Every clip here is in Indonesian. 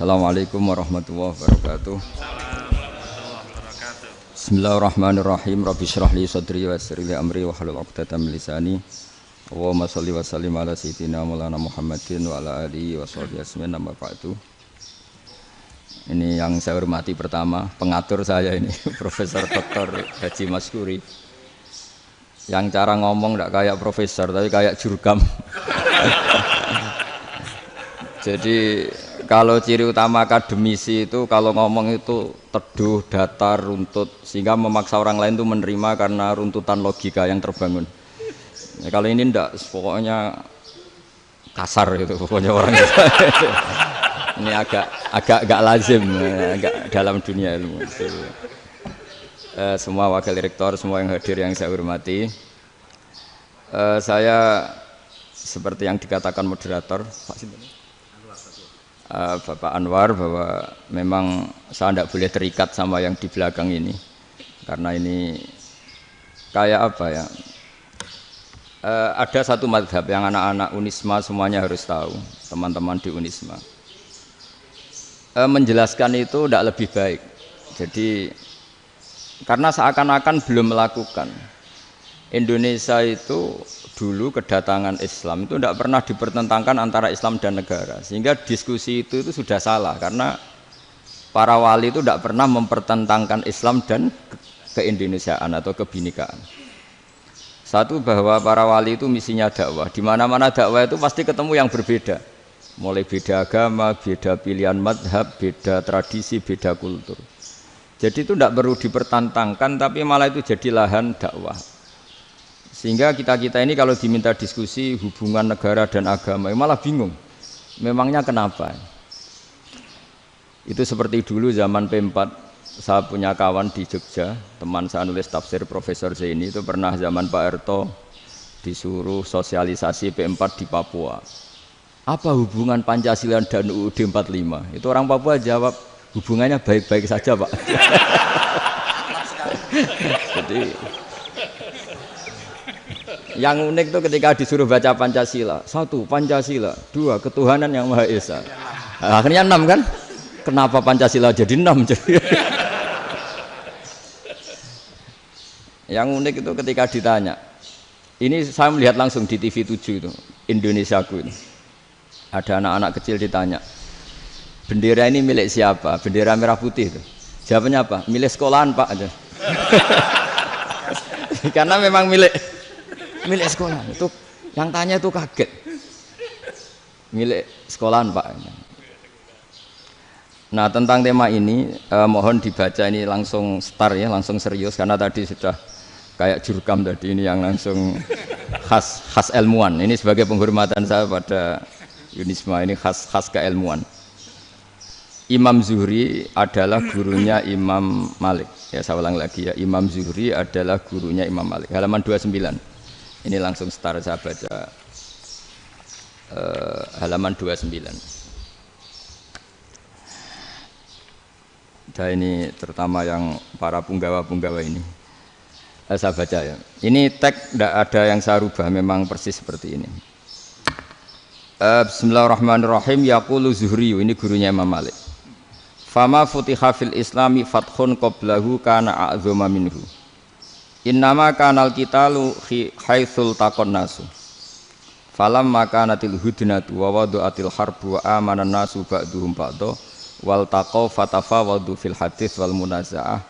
Assalamualaikum warahmatullahi wabarakatuh. Bismillahirrahmanirrahim. Rabbi shrah li sadri wa yassir li amri wahlul 'uqdatam min lisani. Allahumma shalli wa sallim ala sayyidina Maulana Muhammadin wa ala alihi wa sahbihi ajmain. Amma ba'du. Ini yang saya hormati pertama, pengatur saya ini Profesor Dr. Haji Maskuri. Yang cara ngomong tidak kayak profesor tapi kayak jurkam. Jadi kalau ciri utama akademisi itu kalau ngomong itu teduh, datar, runtut, sehingga memaksa orang lain itu menerima karena runtutan logika yang terbangun. Ya, kalau ini ndak, pokoknya kasar gitu, pokoknya orang itu. Ini agak lazim, agak dalam dunia ilmu. Semua wakil rektor, semua yang hadir yang saya hormati, saya seperti yang dikatakan moderator Pak Bapak Anwar, bahwa memang saya tidak boleh terikat sama yang di belakang ini karena ini kayak apa ya, ada satu madhab yang anak-anak Unisma semuanya harus tahu, teman-teman di Unisma, menjelaskan itu tidak lebih baik. Jadi karena seakan-akan belum melakukan. Indonesia itu dulu kedatangan Islam itu tidak pernah dipertentangkan antara Islam dan negara, sehingga diskusi itu sudah salah karena para wali itu tidak pernah mempertentangkan Islam dan keindonesiaan atau kebinekaan. Satu, bahwa para wali itu misinya dakwah, di mana-mana dakwah itu pasti ketemu yang berbeda, mulai beda agama, beda pilihan madhab, beda tradisi, beda kultur. Jadi itu tidak perlu dipertentangkan, tapi malah itu jadi lahan dakwah. Sehingga kita ini kalau diminta diskusi hubungan negara dan agama malah bingung, memangnya kenapa? Itu seperti dulu zaman P4, saya punya kawan di Jogja, teman saya nulis tafsir Profesor Zaini, itu pernah zaman Pak Erto disuruh sosialisasi P4 di Papua. Apa hubungan Pancasila dan UUD 45? Itu orang Papua jawab, hubungannya baik-baik saja Pak. Jadi yang unik itu ketika disuruh baca Pancasila, satu Pancasila, dua ketuhanan yang Maha Esa. Akhirnya 6 kan? Kenapa Pancasila jadi 6? Yang unik itu ketika ditanya, ini saya melihat langsung di TV 7 itu, Indonesiaku ini. Ada anak-anak kecil ditanya, bendera ini milik siapa? Bendera merah putih itu. Jawabannya apa? Milik sekolahan Pak aja. Karena memang milik sekolah. Itu yang tanya itu kaget. Milik sekolahan Pak. Nah, tentang tema ini mohon dibaca ini langsung start ya, langsung serius karena tadi sudah kayak jurkam tadi, ini yang langsung khas ilmuwan. Ini sebagai penghormatan saya pada Unisma, ini khas keilmuan. Imam Zuhri adalah gurunya Imam Malik. Ya, saya ulang lagi ya, Imam Zuhri adalah gurunya Imam Malik. Halaman 29. Ini langsung start, saya baca halaman 29. Dan ini terutama yang para punggawa-punggawa ini. Saya baca ya. Ini teks tidak ada yang saya rubah, memang persis seperti ini. Bismillahirrahmanirrahim. Yaqulu Zuhri, ini gurunya Imam Malik. Fama futiha fil islami fathun qablahu kana a'zama minhu. Innama kanal qitalu haitsul taqon nasu. Falam makanatil hudnatu wa wadu'atil harbu wa amanan nasu ba'duhum ba'da wal taqaw fatafawadu fil hadits wal munazaah.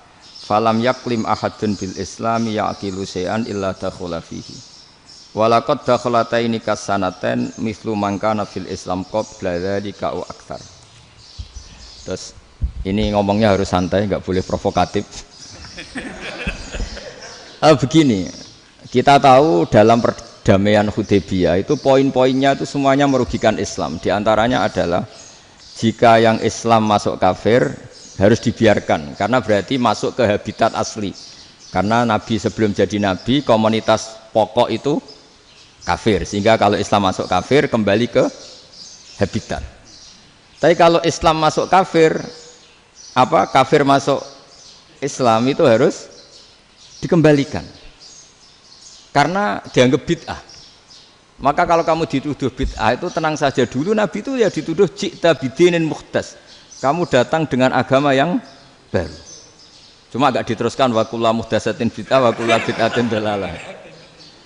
Falam yaklim ahadun bil islami yaqilu syai'an illa dakhala fihi. Walaqad dakhalataini kasanaten mithlu man kana fil islam qabla dzalika au aktsar. Terus ini ngomongnya harus santai, enggak boleh provokatif. Begini, kita tahu dalam perdamaian Hudaybiyah itu poin-poinnya itu semuanya merugikan Islam. Di antaranya adalah jika yang Islam masuk kafir harus dibiarkan karena berarti masuk ke habitat asli. Karena Nabi sebelum jadi Nabi komunitas pokok itu kafir, sehingga kalau Islam masuk kafir kembali ke habitat. Tapi kalau Islam masuk kafir, kafir masuk Islam itu harus dikembalikan karena dianggap bid'ah. Maka kalau kamu dituduh bid'ah itu tenang saja dulu, Nabi itu ya dituduh ji'ta bidinin muhdas, kamu datang dengan agama yang baru. Cuma agak diteruskan wa kullu muhdatsatin bid'ah wa kullu bid'atin dalalah.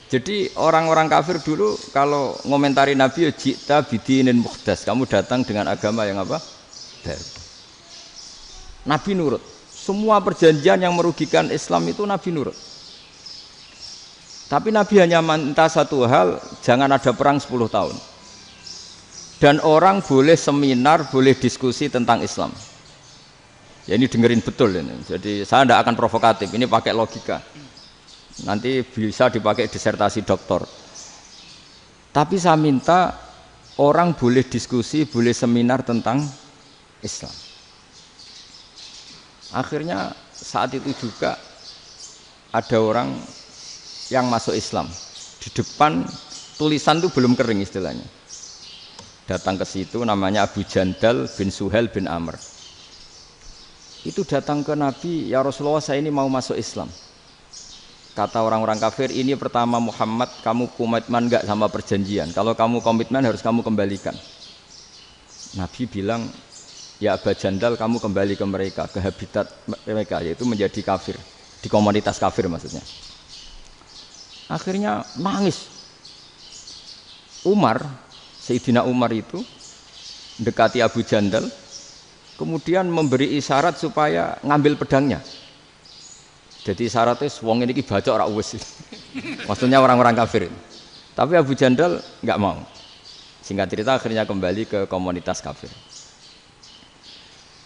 Jadi orang-orang kafir dulu kalau ngomentari Nabi ya jita bidinin muhdas, kamu datang dengan agama yang apa? Baru. Nabi nurut. Semua perjanjian yang merugikan Islam itu Nabi nurut. Tapi Nabi hanya minta satu hal, jangan ada perang 10 tahun. Dan orang boleh seminar, boleh diskusi tentang Islam. Ya ini dengerin betul ini. Jadi saya tidak akan provokatif, ini pakai logika. Nanti bisa dipakai disertasi doktor. Tapi saya minta orang boleh diskusi, boleh seminar tentang Islam. Akhirnya saat itu juga ada orang yang masuk Islam. Di depan tulisan itu belum kering istilahnya. Datang ke situ namanya Abu Jandal bin Suhail bin Amr. Itu datang ke Nabi, ya Rasulullah saya ini mau masuk Islam. Kata orang-orang kafir, ini pertama Muhammad, kamu komitmen enggak sama perjanjian? Kalau kamu komitmen harus kamu kembalikan. Nabi bilang, ya Abu Jandal kamu kembali ke mereka, ke habitat mereka, yaitu menjadi kafir. Di komunitas kafir maksudnya. Akhirnya nangis. Sayyidina Umar itu mendekati Abu Jandal, kemudian memberi isyarat supaya ngambil pedangnya. Jadi isyaratnya wong ini baca ora wis. Maksudnya orang-orang kafir. Tapi Abu Jandal enggak mau. Singkat cerita akhirnya kembali ke komunitas kafir.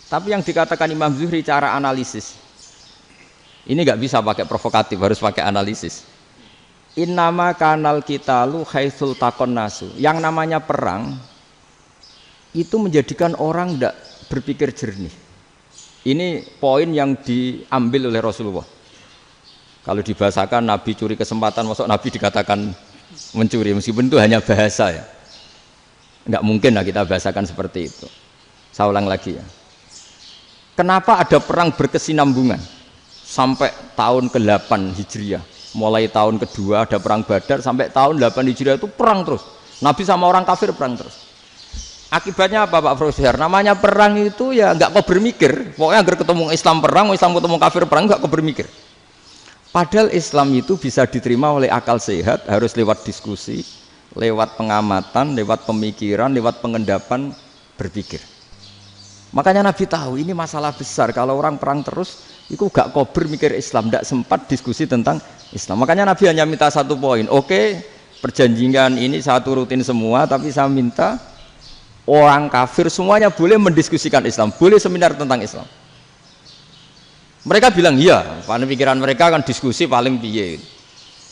Tapi yang dikatakan Imam Zuhri cara analisis. Ini enggak bisa pakai provokatif, harus pakai analisis. Innama kanal qitalu haitsul taqon nasu. Yang namanya perang itu menjadikan orang tidak berpikir jernih. Ini poin yang diambil oleh Rasulullah. Kalau dibahasakan Nabi curi kesempatan, masuk Nabi dikatakan mencuri, meskipun itu hanya bahasa ya. Enggak mungkin lah kita bahasakan seperti itu. Saya ulang lagi ya. Kenapa ada perang berkesinambungan sampai tahun ke-8 Hijriah? Mulai tahun kedua ada perang Badar sampai tahun 8 Hijriah itu perang terus. Nabi sama orang kafir perang terus. Akibatnya apa Pak Profesor? Namanya perang itu ya nggak kau bermikir. Pokoknya agar ketemu Islam perang, Islam ketemu kafir perang nggak kau bermikir. Padahal Islam itu bisa diterima oleh akal sehat, harus lewat diskusi, lewat pengamatan, lewat pemikiran, lewat pengendapan berpikir. Makanya Nabi tahu ini masalah besar. Kalau orang perang terus, itu gak kober mikir Islam, tidak sempat diskusi tentang Islam. Makanya Nabi hanya minta satu poin. Oke, perjanjian ini satu rutin semua, tapi saya minta orang kafir semuanya boleh mendiskusikan Islam, boleh seminar tentang Islam. Mereka bilang iya, pada pikiran mereka kan diskusi paling piye.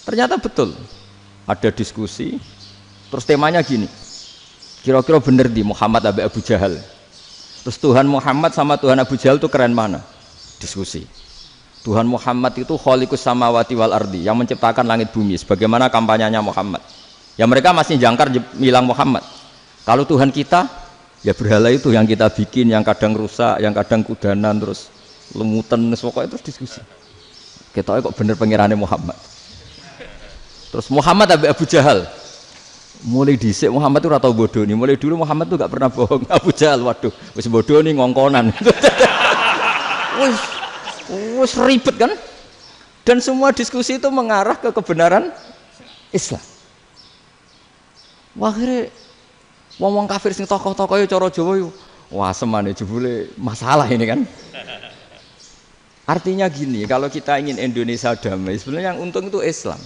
Ternyata betul, ada diskusi. Terus temanya gini, kira-kira bener di Muhammad Abu Jahal. Terus Tuhan Muhammad sama Tuhan Abu Jahal itu keren mana? Diskusi. Tuhan Muhammad itu khaliqus samawati wal ardi, yang menciptakan langit bumi. Sebagaimana kampanyenya Muhammad. Ya mereka masih jangkar bilang Muhammad. Kalau Tuhan kita, ya berhala itu yang kita bikin, yang kadang rusak, yang kadang kudanan, terus lemutan, pokoknya terus diskusi. Kita kok bener pengirannya Muhammad. Terus Muhammad Abu Jahal. Mulai dhisik Muhammad itu ratau bodoh nih. Mulai dulu Muhammad itu gak pernah bohong. Abu Jahal, waduh, wis bodoh nih ngongkonan. Wis ribet kan? Dan semua diskusi itu mengarah ke kebenaran Islam. Wah, akhirnya wong kafir sing tokoh-tokoh cara Jawa yo wah semane jebule masalah ini kan. Artinya gini, kalau kita ingin Indonesia damai, sebenarnya yang untung itu Islam.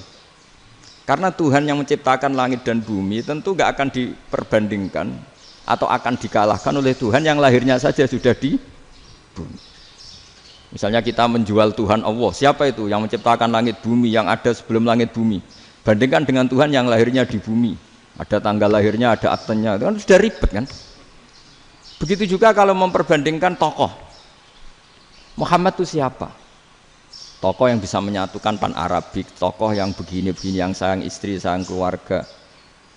Karena Tuhan yang menciptakan langit dan bumi tentu gak akan diperbandingkan atau akan dikalahkan oleh Tuhan yang lahirnya saja sudah di bumi. Misalnya kita menjual Tuhan Allah, siapa itu yang menciptakan langit bumi, yang ada sebelum langit bumi? Bandingkan dengan Tuhan yang lahirnya di bumi, ada tanggal lahirnya, ada aktenya, itu kan sudah ribet kan? Begitu juga kalau memperbandingkan tokoh. Muhammad itu siapa? Tokoh yang bisa menyatukan pan-Arabik, tokoh yang begini-begini, yang sayang istri, sayang keluarga.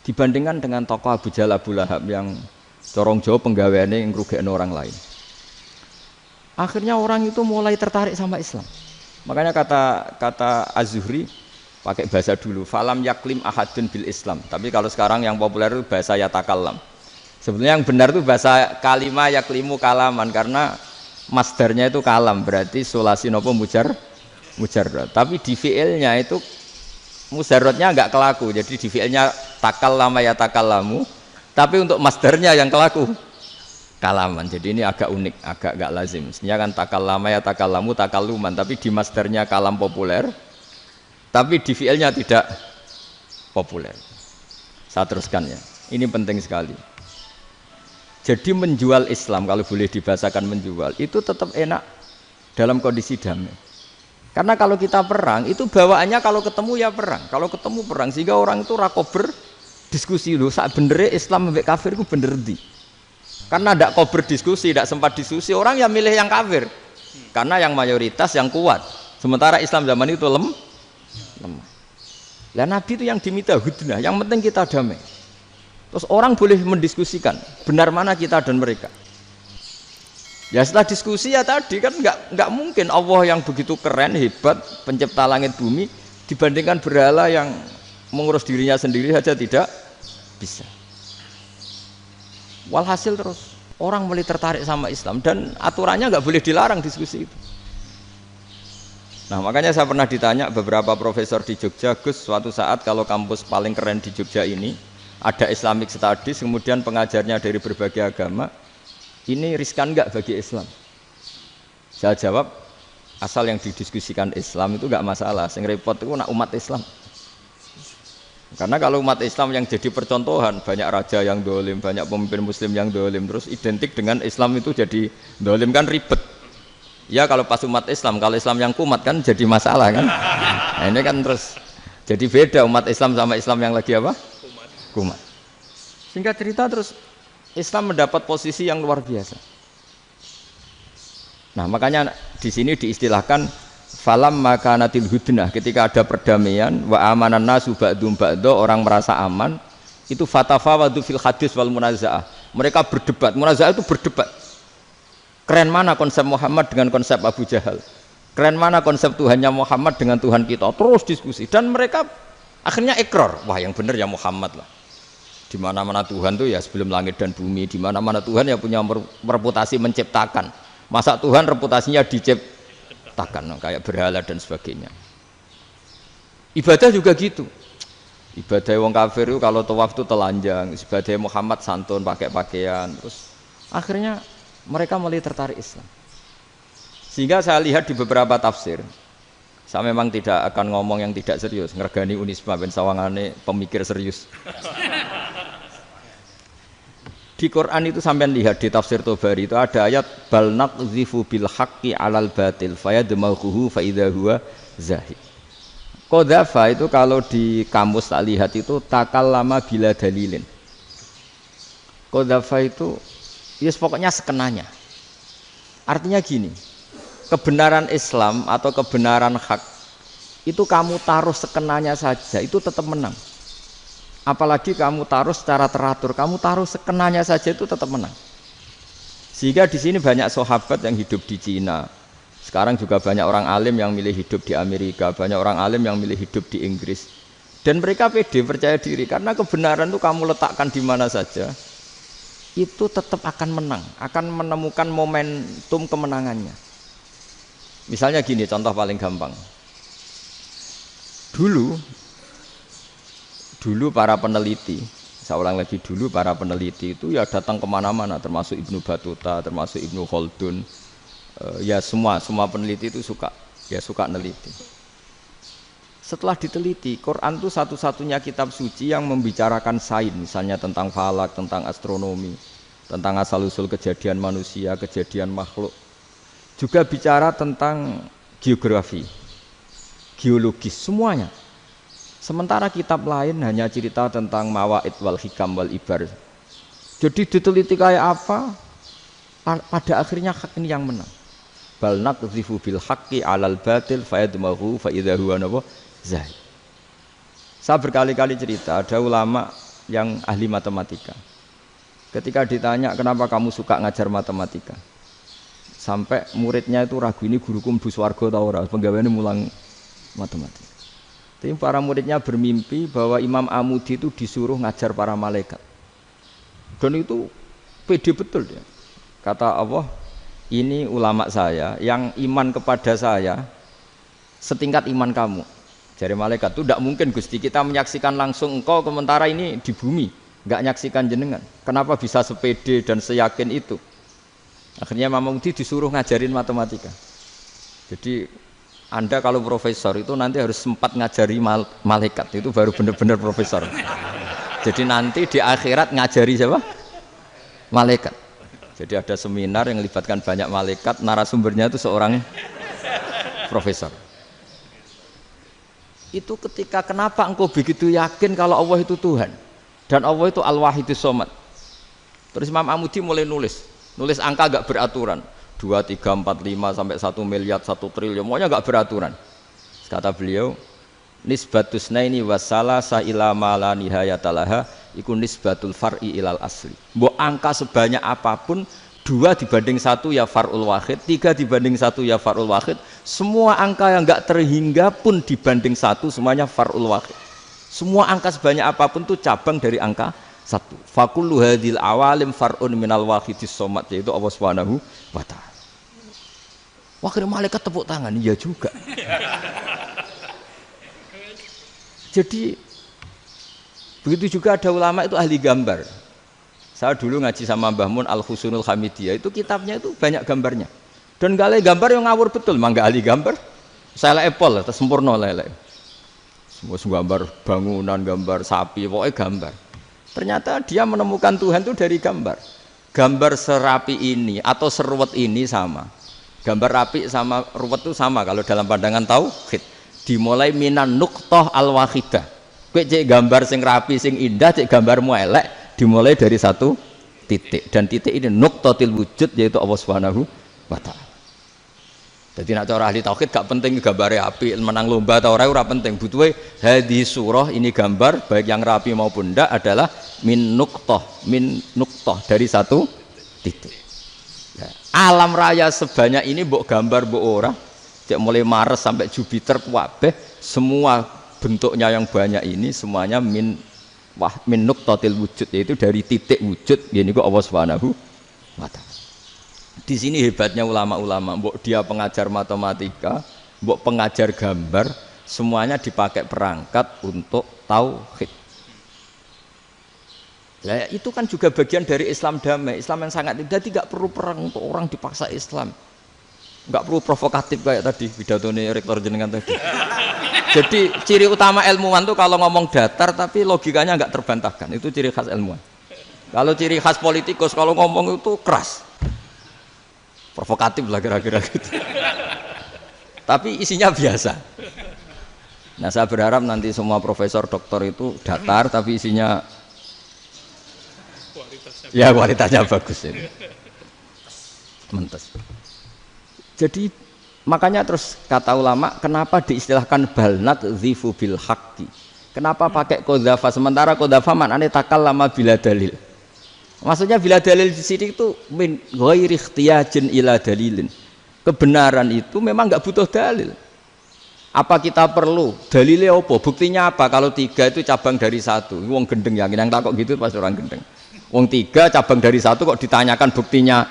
Dibandingkan dengan tokoh Abu Jahal, Abu Lahab yang corong jauh penggaweannya yang ngerugikan orang lain. Akhirnya orang itu mulai tertarik sama Islam. Makanya kata Az-Zuhri, pakai bahasa dulu, falam yaklim ahadun bil Islam. Tapi kalau sekarang yang populer itu bahasa yatakallam. Sebenarnya yang benar itu bahasa kalimah yaklimu kalaman karena masdarnya itu kalam berarti sulasi nopo mujarrad. Tapi di fiilnya itu mujarradnya enggak kelaku. Jadi di fiilnya takallama ya takallamu. Tapi untuk masdarnya yang kelaku kalaman. Jadi ini agak unik, agak enggak lazim. Sebenarnya kan takallama ya takallamu takalluman, tapi di masdarnya kalam populer. Tapi di fiilnya tidak populer. Saya teruskan ya. Ini penting sekali. Jadi menjual Islam kalau boleh dibahasakan menjual itu tetap enak dalam kondisi damai. Karena kalau kita perang itu bawaannya kalau ketemu ya perang, kalau ketemu perang sehingga orang itu rakober diskusi loh. Saat bener Islam sampai kafir itu bener di. Karena tidak kober diskusi, tidak sempat diskusi orang yang milih yang kafir. Karena yang mayoritas yang kuat. Sementara Islam zaman itu lemah. Lah Nabi itu yang diminta hudnah, yang penting kita damai. Terus orang boleh mendiskusikan benar mana kita dan mereka. Ya setelah diskusi ya tadi kan nggak mungkin Allah yang begitu keren hebat pencipta langit bumi dibandingkan berhala yang mengurus dirinya sendiri saja tidak bisa. Walhasil terus orang mulai tertarik sama Islam dan aturannya nggak boleh dilarang diskusi itu. Nah makanya saya pernah ditanya beberapa profesor di Jogja, Gus suatu saat kalau kampus paling keren di Jogja ini ada Islamic Studies, kemudian pengajarnya dari berbagai agama, ini riskan nggak bagi Islam? Saya jawab, asal yang didiskusikan Islam itu nggak masalah, yang repot itu nak umat Islam. Karena kalau umat Islam yang jadi percontohan, banyak raja yang dolim, banyak pemimpin muslim yang dolim, terus identik dengan Islam itu jadi dolim kan ribet. Ya kalau pas umat Islam, kalau Islam yang kumat kan jadi masalah kan. Nah ini kan terus jadi beda umat Islam sama Islam yang lagi apa? Kumat. Sehingga cerita terus Islam mendapat posisi yang luar biasa. Nah makanya di sini diistilahkan falam makanatil hudnah, ketika ada perdamaian wa amanan nasu ba'dum ba'do, orang merasa aman itu fatafawadu fil hadis wal munazaah, mereka berdebat. Munazaah itu berdebat, keren mana konsep Muhammad dengan konsep Abu Jahal, keren mana konsep Tuhannya Muhammad dengan Tuhan kita, terus diskusi dan mereka akhirnya ikrar, wah yang benar ya Muhammad lah. Di mana-mana Tuhan tuh ya sebelum langit dan bumi, di mana-mana Tuhan ya punya reputasi menciptakan. Masa Tuhan reputasinya diciptakan, kayak berhala dan sebagainya. Ibadah juga gitu. Ibadah wong kafir itu kalau tawaf itu telanjang, ibadah Muhammad santun pakai pakaian. Terus akhirnya mereka mulai tertarik Islam. Sehingga saya lihat di beberapa tafsir, saya memang tidak akan ngomong yang tidak serius, ngergani Unisma ben sawangane pemikir serius. Di Quran itu sampean lihat di tafsir Tobari itu ada ayat bal naqzifu bil haqqi 'alal batil fayadmaghuhu fa idza huwa zahid. Qadzafa itu kalau di kamus tak lihat itu takallama bila dalilin. Qadzafa itu ya pokoknya sekenanya. Artinya gini, kebenaran Islam atau kebenaran hak itu kamu taruh sekenanya saja itu tetap menang. Apalagi kamu taruh secara teratur, kamu taruh sekenanya saja itu tetap menang. Sehingga di sini banyak sahabat yang hidup di Cina. Sekarang juga banyak orang alim yang milih hidup di Amerika, banyak orang alim yang milih hidup di Inggris. Dan mereka pede, percaya diri karena kebenaran itu kamu letakkan di mana saja, itu tetap akan menang, akan menemukan momentum kemenangannya. Misalnya gini, contoh paling gampang. Dulu para peneliti, saya ulang lagi, dulu para peneliti itu ya datang kemana-mana, termasuk Ibnu Battuta, termasuk Ibnu Khaldun, ya semua peneliti itu suka neliti. Setelah diteliti, Quran itu satu-satunya kitab suci yang membicarakan sains, misalnya tentang falak, tentang astronomi, tentang asal-usul kejadian manusia, kejadian makhluk. Juga bicara tentang geografi, geologis, semuanya. Sementara kitab lain hanya cerita tentang mawaid wal hikam wal ibar. Jadi diteliti kayak apa, pada akhirnya hak ini yang menang. Bal naqdhifu bil haqqi 'alal batil fayadmaghu fa idza huwa zahid. Saya berkali-kali cerita, ada ulama yang ahli matematika. Ketika ditanya kenapa kamu suka ngajar matematika, sampai muridnya itu ragu, ini guruku mlebu swarga ta ora, penggaweane mulang matematika. Tapi para muridnya bermimpi bahwa Imam Amudi itu disuruh ngajar para malaikat. Dan itu pede betul dia. Kata Allah, ini ulama saya yang iman kepada saya setingkat iman kamu. Dari malaikat itu tidak mungkin Gusti kita menyaksikan langsung engkau sementara ini di bumi, nggak nyaksikan jenengan. Kenapa bisa sepede dan seyakin itu? Akhirnya Imam Mudi disuruh ngajarin matematika. Jadi Anda kalau profesor itu nanti harus sempat ngajari malaikat, itu baru benar-benar profesor. Jadi nanti di akhirat ngajari siapa? Malaikat. Jadi ada seminar yang melibatkan banyak malaikat, narasumbernya itu seorang profesor. Itu ketika kenapa engkau begitu yakin kalau Allah itu Tuhan dan Allah itu Al-Wahidus Shomad. Terus Imam Amudi mulai nulis angka gak beraturan 2, 3, 4, 5 sampai 1 miliar 1 triliun, pokoknya gak beraturan. Kata beliau, nisbatus naini wasalasa ila ma la nihayatalaha iku nisbatul far'i ilal asli. Mbok angka sebanyak apapun 2 dibanding 1 ya far'ul wahid, 3 dibanding 1 ya far'ul wahid. Semua angka yang enggak terhingga pun dibanding 1 semuanya far'ul wahid. Semua angka sebanyak apapun itu cabang dari angka 1. Fakullu hadhil awalim far'un minal wahidis shomad, yaitu Allah Subhanahu wa ta'ala. Akhirnya malaikat tepuk tangan, iya juga. Jadi begitu juga ada ulama itu ahli gambar. Saya dulu ngaji sama Mbah Mun Al-Husunul Hamidiyah, itu kitabnya itu banyak gambarnya. Dan gale gambar yang ngawur betul, mangga ahli gambar. Saya epol, sempurna lele. Semua gambar bangunan, gambar sapi, pokoknya gambar. Ternyata dia menemukan Tuhan itu dari gambar. Gambar serapi ini atau seruwet ini sama. Gambar rapi sama ruwet itu sama kalau dalam pandangan tauhid. Dimulai minan nuqtah al-wahidah. Kowe cek gambar sing rapi, sing indah, cek gambarmu elek. Dimulai dari 1 titik, dan titik ini nuqtatil wujud, yaitu Allah Subhanahu wa ta'ala. Jadi nak cara ahli tauhid gak penting gambare api, menang lomba atau ora penting. Butuhe hadis surah ini gambar baik yang rapi maupun ndak adalah min nuqtah dari 1 titik. Ya, alam raya sebanyak ini mbok gambar mbok ora, cek mulai Mars sampai Jupiter kabeh semua bentuknya yang banyak ini semuanya min nuqtatil wujud, yaitu dari titik wujud, gini kok Allah Subhanahu wa ta'ala. Di sini hebatnya ulama-ulama, mbok dia pengajar matematika, mbok pengajar gambar, semuanya dipakai perangkat untuk tauhid. Nah, itu kan juga bagian dari Islam damai, Islam yang sangat jadi tidak perlu perang untuk orang dipaksa Islam. Enggak perlu provokatif kayak tadi pidatone rektor jenengan tadi. Jadi ciri utama ilmuwan tuh kalau ngomong datar tapi logikanya enggak terbantahkan, itu ciri khas ilmuwan. Kalau ciri khas politikus kalau ngomong itu keras, provokatif lah kira-kira gitu. Tapi isinya biasa. Nah saya berharap nanti semua profesor doktor itu datar tapi isinya kualitasnya bagus ini. Mentes. Jadi makanya terus kata ulama, kenapa diistilahkan balnat zifu bil haqqi? Kenapa pakai qadzafa sementara qadzafa maknanya takallama bila dalil? Maksudnya bila dalil di sini itu min ghairi ikhtiyajin ila dalilin. Kebenaran itu memang enggak butuh dalil. Apa kita perlu dalilnya apa? Buktinya apa? Kalau 3 itu cabang dari 1. Wong gendeng yang takok gitu pas orang gendeng. Wong 3 cabang dari 1 kok ditanyakan buktinya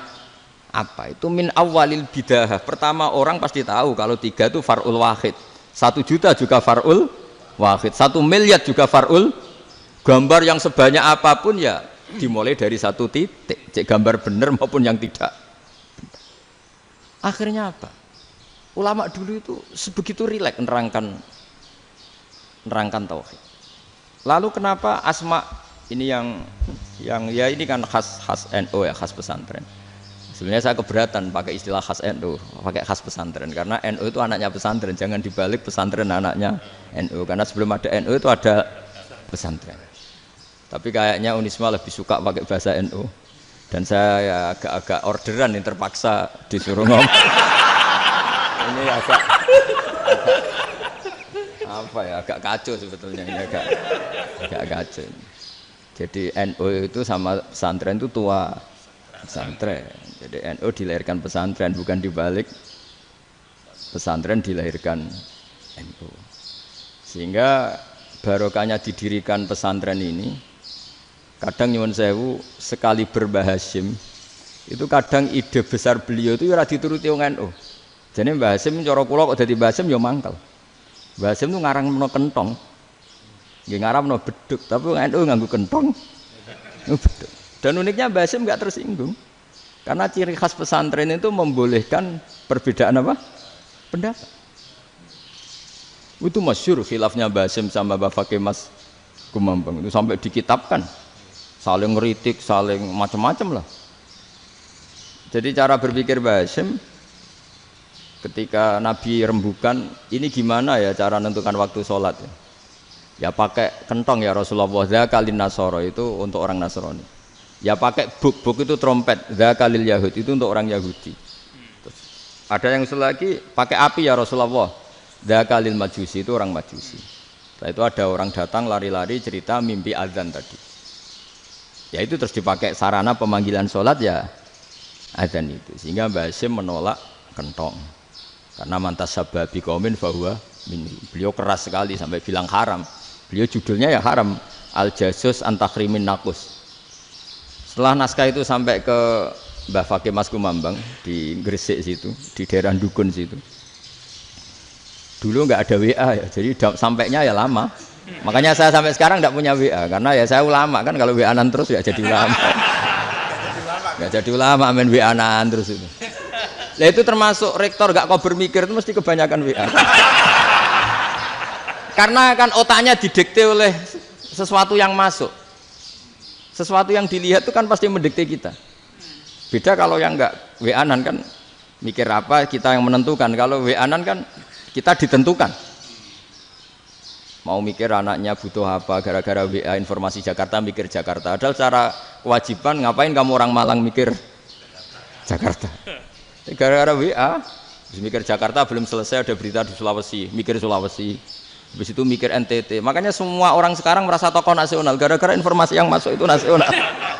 apa? Itu min awalil bidah. Pertama orang pasti tahu kalau 3 itu far'ul wahid, 1 juta juga far'ul wahid, 1 miliar juga far'ul. Gambar yang sebanyak apapun ya dimulai dari 1 titik, cek gambar benar maupun yang tidak. Akhirnya apa? Ulama dulu itu sebegitu rileks nerangkan tauhid. Lalu kenapa asma ini yang ya ini kan khas NU ya, khas pesantren. Sebenarnya saya keberatan pakai istilah khas NU, pakai khas pesantren karena NU itu anaknya pesantren, jangan dibalik pesantren anaknya NU, karena sebelum ada NU itu ada pesantren. Tapi kayaknya Unisma lebih suka pakai bahasa NU dan saya ya agak-agak orderan yang terpaksa disuruh ngomong. Ini agak apa ya, agak kacau sebetulnya ini agak kacau. Jadi NU itu sama pesantren itu tua pesantren. Jadi NU dilahirkan pesantren, bukan dibalik pesantren dilahirkan NU. Sehingga barokahnya didirikan pesantren ini Kadang nyuwun sewu sekali Mbah Hasyim itu kadang ide besar beliau itu ora dituruti wong NU. Jane Mbah Hasyim cara kula kok dadi Mbah Hasyim ya mangkel. Mbah Hasyim itu ngarangno kentong. Nggih ngaramno beduk, tapi wong NU nganggo kentong. Beduk. Dan uniknya Mbah Hasyim enggak tersinggung. Karena ciri khas pesantren itu membolehkan perbedaan apa? Pendapat. Itu masyhur khilafnya Mbah Hasyim sama Mbah Fakih Mas Kumambang itu sampai dikitabkan. Saling ngeritik, saling macam-macam lah. Jadi cara berpikir Mbah Hasyim ketika Nabi rembukan, ini gimana ya cara menentukan waktu sholat ya? Ya pakai kentong ya Rasulullah, dzakalin nasoro itu untuk orang Nasrani. Ya pakai buk itu trompet, dzakalil Yahud itu untuk orang Yahudi. Terus, ada yang lagi pakai api ya Rasulullah, dzakalil Majusi itu orang Majusi. Setelah itu ada orang datang lari-lari cerita mimpi azan tadi. Ya itu terus dipakai sarana pemanggilan sholat ya azan itu. Sehingga Mbah Hasyim menolak kentong. Karena mantas sababi qaumin fahuwa minhu. Beliau keras sekali sampai bilang haram. Beliau judulnya ya haram. Al-Jasus Antakhrimin Nakus. Setelah naskah itu sampai ke Mbah Fakih Mas Kumambang di Gresik situ, di daerah Dukun situ. Dulu nggak ada WA ya, jadi sampainya ya lama. Makanya saya sampai sekarang nggak punya WA karena ya saya ulama kan, kalau WA-an terus ya jadi ulama. Nggak jadi ulama main WA-an terus itu. Lah itu termasuk rektor nggak kau bermikir itu mesti kebanyakan WA. Karena kan otaknya didikte oleh sesuatu yang masuk. Sesuatu yang dilihat itu kan pasti mendikte kita. Beda kalau yang nggak WA-an kan mikir apa kita yang menentukan. Kalau WA-an kan kita ditentukan. Mau mikir anaknya butuh apa gara-gara WA informasi Jakarta mikir Jakarta. Padahal secara kewajiban ngapain kamu orang Malang mikir Jakarta. Gara-gara WA mikir Jakarta belum selesai ada berita di Sulawesi, mikir Sulawesi. Habis itu mikir NTT. Makanya semua orang sekarang merasa tokoh nasional gara-gara informasi yang masuk itu nasional.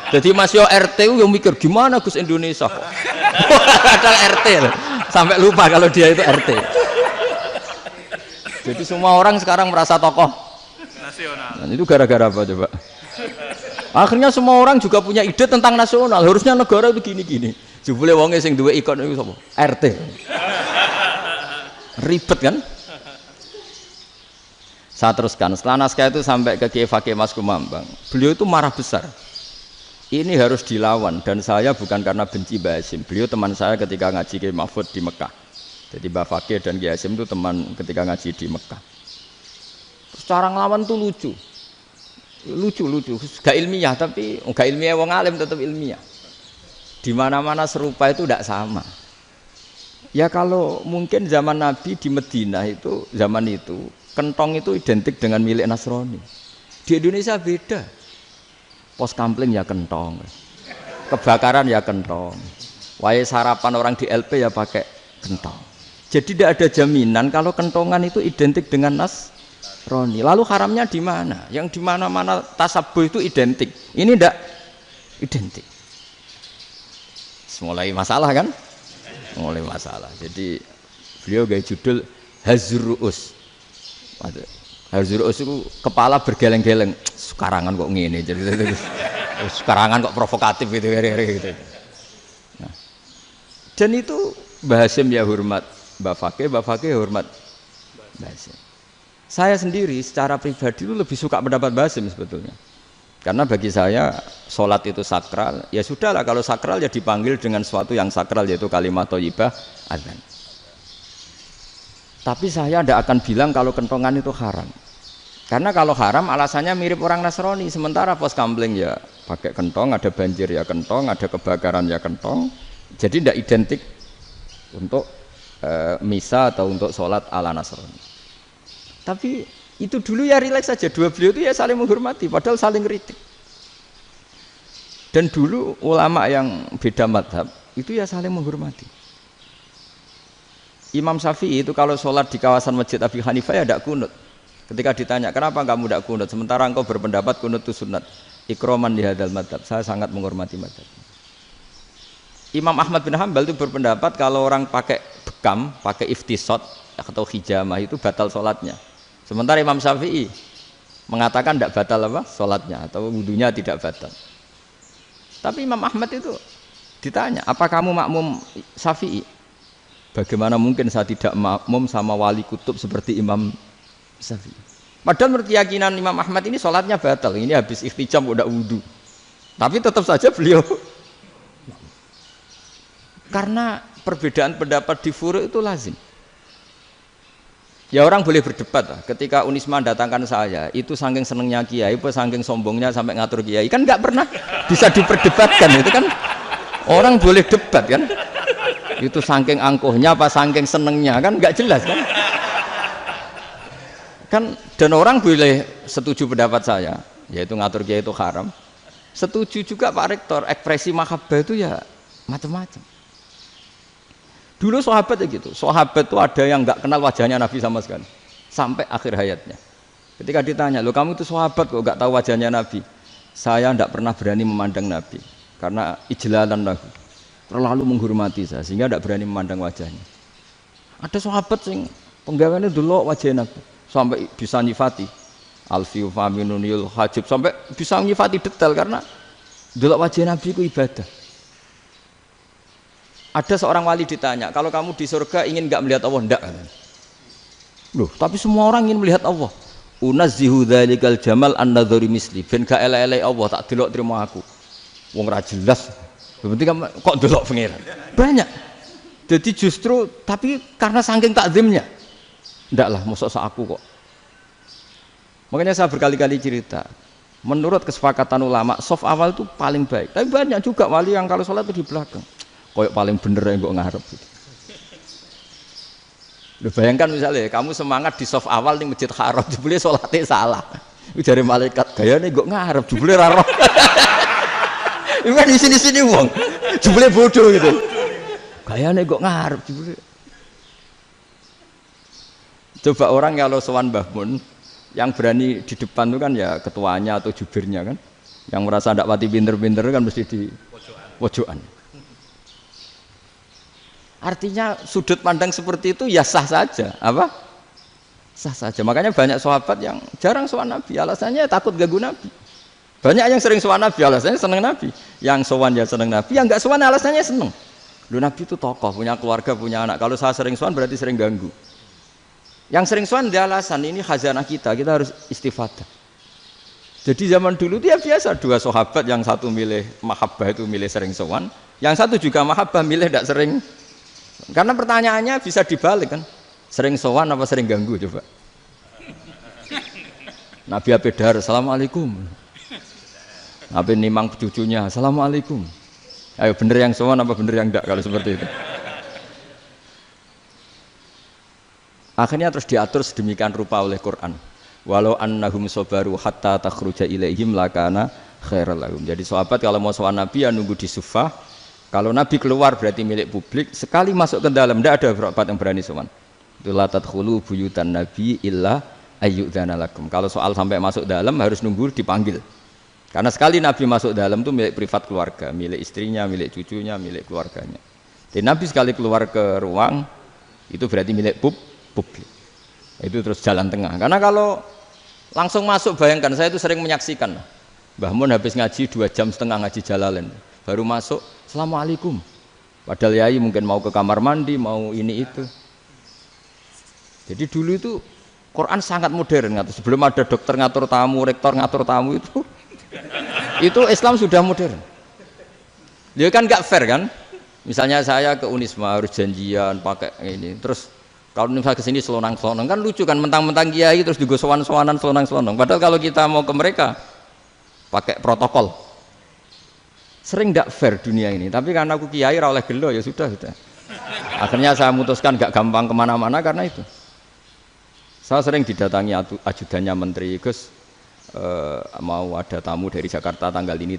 Jadi Mas Yo RT yang mikir gimana Gus Indonesia. Ada RT loh. Sampai lupa kalau dia itu RT. Jadi semua orang sekarang merasa tokoh nasional. Dan itu gara-gara apa coba? Akhirnya semua orang juga punya ide tentang nasional. Harusnya negara itu gini-gini. Jebule wonge sing duwe ikon itu sapa? RT. Ribet kan? Saya teruskan. Setelah naskah itu sampai ke Kiai Fakih Mas Kumambang. Beliau itu marah besar. Ini harus dilawan dan saya bukan karena benci Mbah Hasyim. Beliau teman saya ketika ngaji Kiai Mahfud di Mekah. Jadi Mbah Fakih dan Kiai Hasyim itu teman ketika ngaji di Mekah. Terus cara ngelawan tuh lucu. Lucu. Gak ilmiah tapi gak ilmiah wong alim tetap ilmiah. Di mana-mana serupa itu tidak sama. Ya kalau mungkin zaman Nabi di Madinah itu zaman itu kentong itu identik dengan milik Nasrani. Di Indonesia beda. Pos kampling ya kentong. Kebakaran ya kentong. Wae sarapan orang di LP ya pakai kentong. Jadi tidak ada jaminan kalau kentongan itu identik dengan Nasrani. Lalu haramnya di mana? Yang di mana-mana tasabuh itu identik. Ini tidak identik. Mulai masalah kan? Mulai masalah. Jadi beliau gaya judul Hazruus. Hazruus itu kepala bergeleng-geleng. Sekarangan kok ngene. Jadi sekarangan kok provokatif gitu. Nah. Dan itu Mbah Hasyim ya hormat Mbah Fakih hormat Mbah Hasyim. Saya sendiri secara pribadi itu lebih suka pendapat Mbah Hasyim sebetulnya. Karena bagi saya sholat itu sakral, ya sudahlah kalau sakral ya dipanggil dengan sesuatu yang sakral yaitu kalimat thayyibah adzan. Tapi saya tidak akan bilang kalau kentongan itu haram. Karena kalau haram alasannya mirip orang Nasrani. Sementara pos kampling ya pakai kentong, ada banjir ya kentong, ada kebakaran ya kentong. Jadi tidak identik untuk misa atau untuk sholat ala Nasrani. Tapi itu dulu ya rileks saja, dua beliau itu ya saling menghormati, padahal saling kritik. Dan dulu ulama yang beda madhab itu ya saling menghormati. Imam Syafi'i itu kalau sholat di kawasan Masjid Abi Hanifah ya tidak kunut. Ketika ditanya kenapa kamu tidak kunut, sementara engkau berpendapat kunut itu sunat. Ikroman di hadal madhab, saya sangat menghormati madhab. Imam Ahmad bin Hanbal itu berpendapat kalau orang pakai bekam, pakai iftisot atau hijamah itu batal sholatnya. Sementara Imam Syafi'i mengatakan tidak batal apa sholatnya atau wudunya tidak batal. Tapi Imam Ahmad itu ditanya, apa kamu makmum Syafi'i? Bagaimana mungkin saya tidak makmum sama wali kutub seperti Imam Syafi'i? Padahal menurut keyakinan Imam Ahmad ini sholatnya batal, ini habis ikhtijam udah wudu. Tapi tetap saja beliau, karena perbedaan pendapat di furu' itu lazim. Ya orang boleh berdebat lah. Ketika Unisma datangkan saya, itu saking senengnya kiai, apa saking sombongnya sampai ngatur kiai, kan nggak pernah bisa diperdebatkan. Itu kan orang boleh debat kan? Itu saking angkuhnya apa saking senengnya kan nggak jelas kan? Kan dan orang boleh setuju pendapat saya, yaitu ngatur kiai itu haram. Setuju juga Pak Rektor, ekspresi mahabbah itu ya macam-macam. Dulu sahabat ya gitu, sahabat itu ada yang nggak kenal wajahnya Nabi sama sekali sampai akhir hayatnya. Ketika ditanya, loh kamu itu sahabat kok nggak tahu wajahnya Nabi? Saya tidak pernah berani memandang Nabi karena ijlalan Nabi, terlalu menghormati saya sehingga tidak berani memandang wajahnya. Ada sahabat yang penggaweannya dulu wajah Nabi sampai bisa nyifati alfiu faminunil hajib, sampai bisa nyifati detail karena dulu wajah Nabi itu ibadah. Ada seorang wali ditanya, kalau kamu di surga ingin nggak melihat Allah? Enggak. Loh, tapi semua orang ingin melihat Allah. Unazzihu dzalikal jamal an-nadzari misli. Ben gak elek-elek Allah tak delok terima aku. Wong ra jelas. Penting kok delok pangeran. Banyak. Jadi justru tapi karena saking takzimnya. Enggak lah, mosok sak aku kok. Makanya saya berkali-kali cerita. Menurut kesepakatan ulama, soft awal itu paling baik. Tapi banyak juga wali yang kalau sholat itu di belakang. Koyok paling bener yang kok ngarep gitu. Loh, bayangkan misalnya kamu semangat di soft awal nih masjid haram, jebule sholatnya salah. Itu dari malaikat gayane kok ngarep, jebule ra roh. Itu kan di sini-sini wong. Jebule bodoh gitu. Gayane kok ngarep jebule. Coba orang kalau sowan Mbah Mun yang berani di depan itu kan ya ketuanya atau jubirnya kan. Yang merasa ndak pati pinter-pinter kan mesti di pojokan. Artinya sudut pandang seperti itu ya sah saja, apa? Sah saja. Makanya banyak sahabat yang jarang sowan Nabi, alasannya takut ganggu Nabi. Banyak yang sering sowan Nabi, alasannya seneng Nabi. Yang sowan ya seneng Nabi, yang enggak sowan alasannya seneng. Lu Nabi itu tokoh, punya keluarga, punya anak. Kalau saya sering sowan berarti sering ganggu. Yang sering sowan dia alasan ini khazanah kita harus istifadah. Jadi zaman dulu dia biasa dua sahabat, yang satu milih mahabbah itu milih sering sowan, yang satu juga mahabbah milih tidak sering. Karena pertanyaannya bisa dibalik kan, sering sowan apa sering ganggu coba. Nabi Abedar, assalamualaikum. Nabi nimang cucunya, assalamualaikum. Ayo bener yang sowan apa bener yang enggak kalau seperti itu. Akhirnya terus diatur sedemikian rupa oleh Quran. Walau annahum sabaru hatta takhruja ilaihim lakana khairal lahum. Jadi sahabat kalau mau sowan Nabi ya nunggu di Sufah. Kalau Nabi keluar berarti milik publik, sekali masuk ke dalam tidak ada sahabat yang berani sowan. La tadkhulu buyutan nabi illa ayyudzana lakum. Kalau soal sampai masuk dalam harus nunggu dipanggil. Karena sekali Nabi masuk dalam itu milik privat keluarga, milik istrinya, milik cucunya, milik keluarganya. Dan Nabi sekali keluar ke ruang itu berarti milik publik. Itu terus jalan tengah. Karena kalau langsung masuk, bayangkan saya itu sering menyaksikan. Mbah Mun habis ngaji 2,5 jam ngaji Jalalain. Baru masuk, assalamualaikum. Padahal yai mungkin mau ke kamar mandi, mau ini itu. Jadi dulu itu Quran sangat modern. Sebelum ada dokter ngatur tamu, rektor ngatur tamu itu Islam sudah modern. Dia kan nggak fair kan? Misalnya saya ke Unisma harus janjian pakai ini. Terus kalau misalnya kesini selonang-selonang kan lucu kan, mentang-mentang kiai terus juga sowan-sowanan selonang-selonang. Padahal kalau kita mau ke mereka pakai protokol. Sering tidak fair dunia ini, tapi karena aku kiai ra oleh gelo ya sudah. Akhirnya saya memutuskan gak gampang kemana-mana karena itu. Saya sering didatangi ajudannya menteri, Gus mau ada tamu dari Jakarta tanggal ini,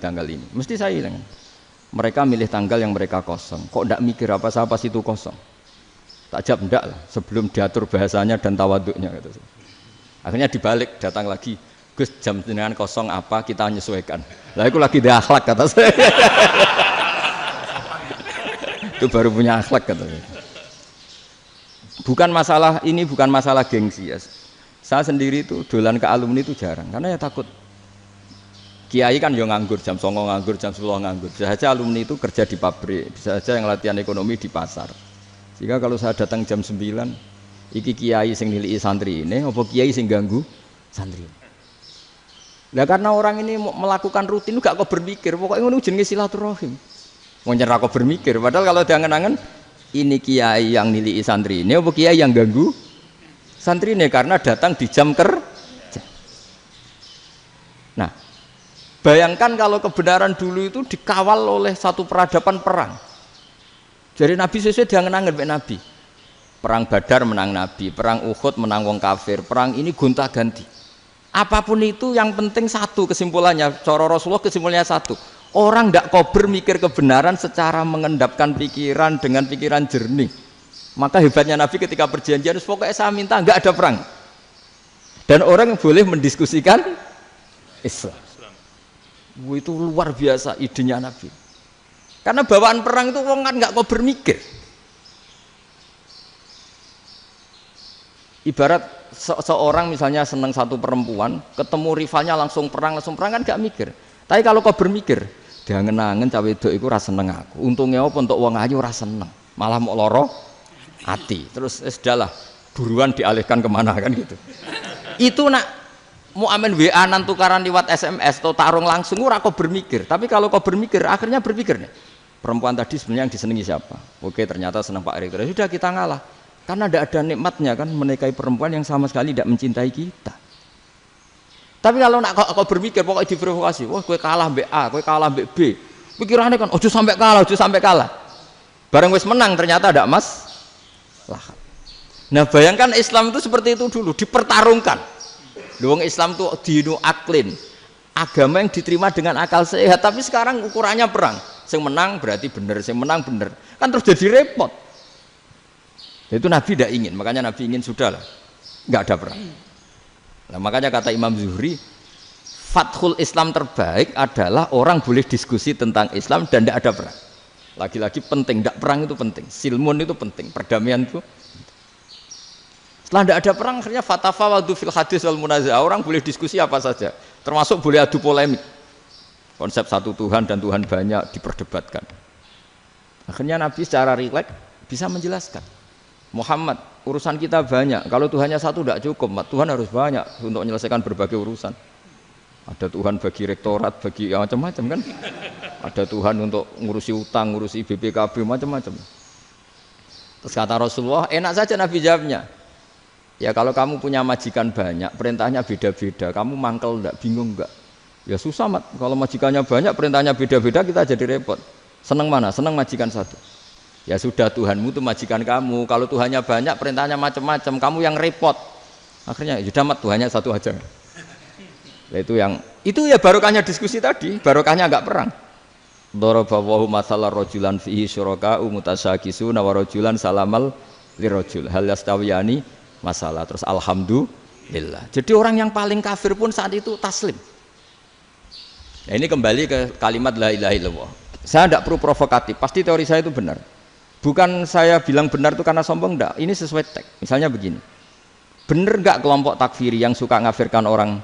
mesti saya bilang, mereka milih tanggal yang mereka kosong, kok tidak mikir apa saya pas itu kosong. Tak jawab enggak lah, sebelum diatur bahasanya dan tawaduknya gitu. Akhirnya dibalik, datang lagi, Gus jam jenengan kosong apa kita menyesuaikan. Lah itu lagi dia akhlak kata saya. Itu baru punya akhlak kata saya. Bukan masalah ini, bukan masalah gengsi ya. Saya sendiri itu dolan ke alumni itu jarang karena ya takut. Kiai kan yang nganggur jam 09.00 nganggur jam 10 nganggur. Bisa saja alumni itu kerja di pabrik, bisa saja yang latihan ekonomi di pasar. Sehingga kalau saya datang jam 9, iki kiai sing nilai santri ini, apa kiai sing ganggu santri. Nah karena orang ini melakukan rutin gak kok berpikir, pokoknya ngono jenenge silaturahim. Mau nyerah kok berpikir, padahal kalau diangen-angen ini kiai yang nilai santri ini, apa kiai yang ganggu santri ini karena datang di jam kerja. Nah, bayangkan kalau kebenaran dulu itu dikawal oleh satu peradaban perang. Jadi Nabi sesuai diangen-angen Pak Nabi. Perang Badar menang Nabi, perang Uhud menang wong kafir, perang ini gonta-ganti. Apapun itu yang penting satu kesimpulannya, cara Rasulullah kesimpulannya satu. Orang tidak kober mikir kebenaran secara mengendapkan pikiran dengan pikiran jernih. Maka hebatnya Nabi ketika perjanjian, pokoknya saya minta nggak ada perang. Dan orang boleh mendiskusikan Islam. Itu luar biasa idenya Nabi. Karena bawaan perang itu orang kan nggak kok bermikir. Ibarat seorang misalnya senang satu perempuan, ketemu rivalnya langsung perang kan nggak mikir. Tapi kalau kau bermikir, dia ngenangen cawe itu rasa seneng aku. Untungnya apa untuk uang ayu rasa seneng, malah mau loro hati. Terus sudahlah buruan dialihkan kemana kan gitu. Itu nak mau amen WA-an tukaran lewat SMS atau tarung langsung ora kok bermikir. Tapi kalau kau bermikir, akhirnya berpikir nih. Perempuan tadi sebenarnya yang disenangi siapa? Oke, ternyata senang Pak Rektor. Sudah kita ngalah. Karena tidak ada nikmatnya kan menikahi perempuan yang sama sekali tidak mencintai kita. Tapi kalau nak kau berpikir pokoknya diprovokasi, wah kue kalah mbak A, kue kalah mbak B. Pikirannya kan, ojo sampai kalah. Bareng wis menang ternyata ada emas. Lah. Nah bayangkan Islam itu seperti itu dulu, dipertarungkan. Wong Islam tuh dinu aklin, agama yang diterima dengan akal sehat. Tapi sekarang ukurannya perang. Yang menang berarti benar, yang menang benar. Kan terus jadi repot. Itu Nabi tidak ingin, makanya Nabi ingin sudahlah, nggak ada perang. Nah, makanya kata Imam Zuhri, fathul Islam terbaik adalah orang boleh diskusi tentang Islam dan tidak ada perang. Lagi-lagi penting, tidak perang itu penting, silmun itu penting, perdamaian itu. Setelah tidak ada perang, akhirnya fatafawadu fil hadis wal munaza'ah, orang boleh diskusi apa saja, termasuk boleh adu polemik. Konsep satu Tuhan dan Tuhan banyak diperdebatkan. Akhirnya Nabi secara rileks bisa menjelaskan. Muhammad, urusan kita banyak. Kalau Tuhannya satu tidak cukup, Tuhan harus banyak untuk menyelesaikan berbagai urusan. Ada Tuhan bagi rektorat, bagi ya, macam-macam kan. Ada Tuhan untuk ngurusi utang, ngurusi BPKB, macam-macam. Terus kata Rasulullah, enak saja Nabi jawabnya. Ya kalau kamu punya majikan banyak, perintahnya beda-beda, kamu mangkel enggak, bingung enggak? Ya susah mat, kalau majikannya banyak, perintahnya beda-beda, kita jadi repot. Senang mana? Senang majikan satu. Ya sudah Tuhanmu itu majikan kamu. Kalau Tuhannya banyak, perintahnya macam-macam, kamu yang repot. Akhirnya sudah mat, Tuhannya satu aja. Nah, itu ya barokahnya diskusi tadi, barokahnya enggak perang. Daraballahu mathalan rajulan fihi syuraka'u mutasyakisuna wa rajulan salamal lirajul hal yastawiyani masalah. Terus alhamdulillah. Jadi orang yang paling kafir pun saat itu taslim. Nah, ini kembali ke kalimat la ilaha illallah. Saya tidak perlu provokatif, pasti teori saya itu benar. Bukan saya bilang benar itu karena sombong, enggak. Ini sesuai teks. Misalnya begini, benar enggak kelompok takfiri yang suka ngafirkan orang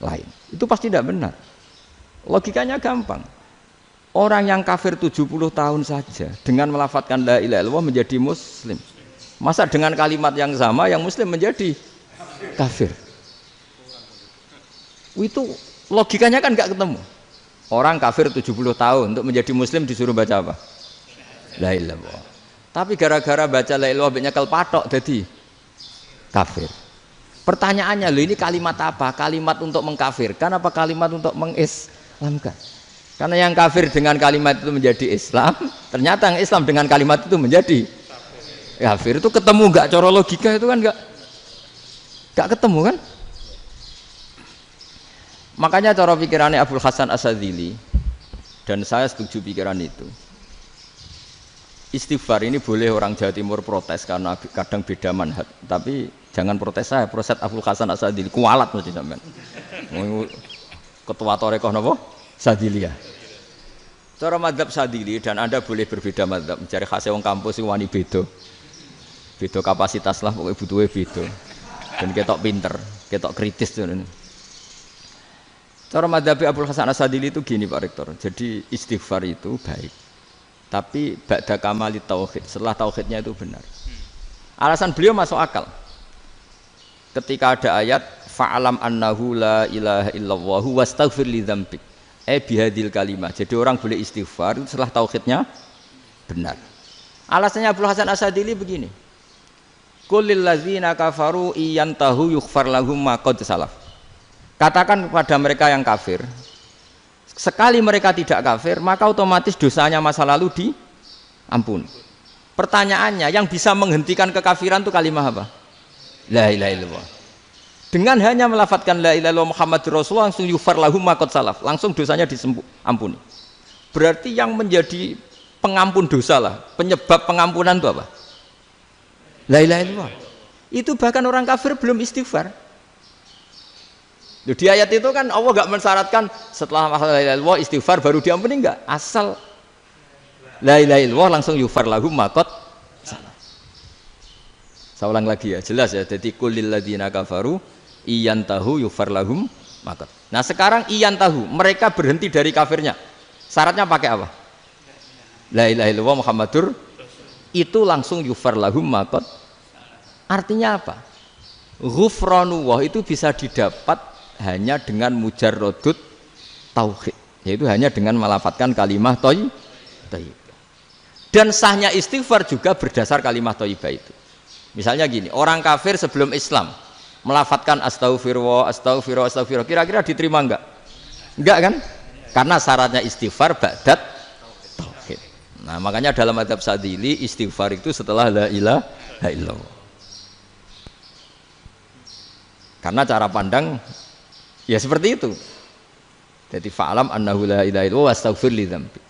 lain? Itu pasti tidak benar. Logikanya gampang. Orang yang kafir 70 tahun saja dengan melafadzkan la ilaha illallah menjadi muslim. Masa dengan kalimat yang sama yang muslim menjadi kafir? Itu logikanya kan nggak ketemu. Orang kafir 70 tahun untuk menjadi muslim disuruh baca apa? La ilaha illallah. Tapi gara-gara baca la ilaha illallah nyekel patok jadi kafir. Pertanyaannya, loh ini kalimat apa? Kalimat untuk mengkafirkan apa kalimat untuk mengislamkan? Karena yang kafir dengan kalimat itu menjadi Islam, ternyata yang Islam dengan kalimat itu menjadi kafir. Itu ketemu nggak? Cara logika itu kan nggak ketemu kan? Makanya cara pikirannya Abul Hasan Asyadzili, dan saya setuju pikiran itu. Istighfar ini boleh orang Jawa Timur protes karena kadang beda manhaj, tapi jangan protes saya, protes Abul Hasan Asyadzili kualat mesti sampean. Ketua Torekoh napa? Sadziliyah. Cara madzhab Sadzili, dan Anda boleh berbeda madzhab, mencari khasnya wong kampus wani beda. Beda kapasitas lah, pokoknya butuhnya beda. Dan ketok pinter, ketok kritis tuh. Cara madzhab Abdul Hasan Asadili itu gini Pak Rektor. Jadi istighfar itu baik. Tapi ba'da kamali tauhid, setelah tauhidnya itu benar. Alasan beliau masuk akal. Ketika ada ayat fa'alam annahu la ilaha illallah wastaghfir li dzambik. Bihadil kalimah. Jadi orang boleh istighfar itu setelah tauhidnya benar. Alasannya Abdul Hasan Asadili begini. Qulil ladzina kafaru iyantahu yughfar lahum ma qad salaf. Katakan kepada mereka yang kafir, sekali mereka tidak kafir, maka otomatis dosanya masa lalu diampuni. Pertanyaannya, yang bisa menghentikan kekafiran itu kalimat apa? La ilaha illallah. Dengan hanya melafadzkan la ilaha illallah Muhammadur Rasulullah langsung yughfar lahum ma qad salaf, langsung dosanya diampuni. Berarti yang menjadi pengampun dosa lah, penyebab pengampunan itu apa? La ilaha illallah. Itu bahkan orang kafir belum istighfar. Di ayat itu kan Allah enggak mensyaratkan setelah la ilaha illallah istighfar baru diampuni, enggak. Asal la ilaha illallah langsung yughfar lahum ma qad salaf. Saya ulang lagi ya, jelas ya. Jadi qulil ladzina kafaru iyantahu yughfar lahum ma qad. Nah, sekarang iyantahu, mereka berhenti dari kafirnya. Syaratnya pakai apa? La ilaha illallah Muhammadur, itu langsung yughfar lahum ma qad. Artinya apa? Ghufranullah itu bisa didapat hanya dengan mujarrodut tauhid, yaitu hanya dengan melafadzkan kalimat thayyibah. Dan sahnya istighfar juga berdasar kalimat thayyibah itu. Misalnya gini, orang kafir sebelum Islam melafadzkan astaghfirullah, astaghfirullah, astaghfirullah, kira-kira diterima enggak? Enggak kan? Karena syaratnya istighfar ba'dat tauhid. Nah, makanya dalam madzhab Sadili istighfar itu setelah la ilaha illallah. Karena cara pandang ya seperti itu. Jadi fa'alam annahu la ilaha illallah wastaghfir li dzambi.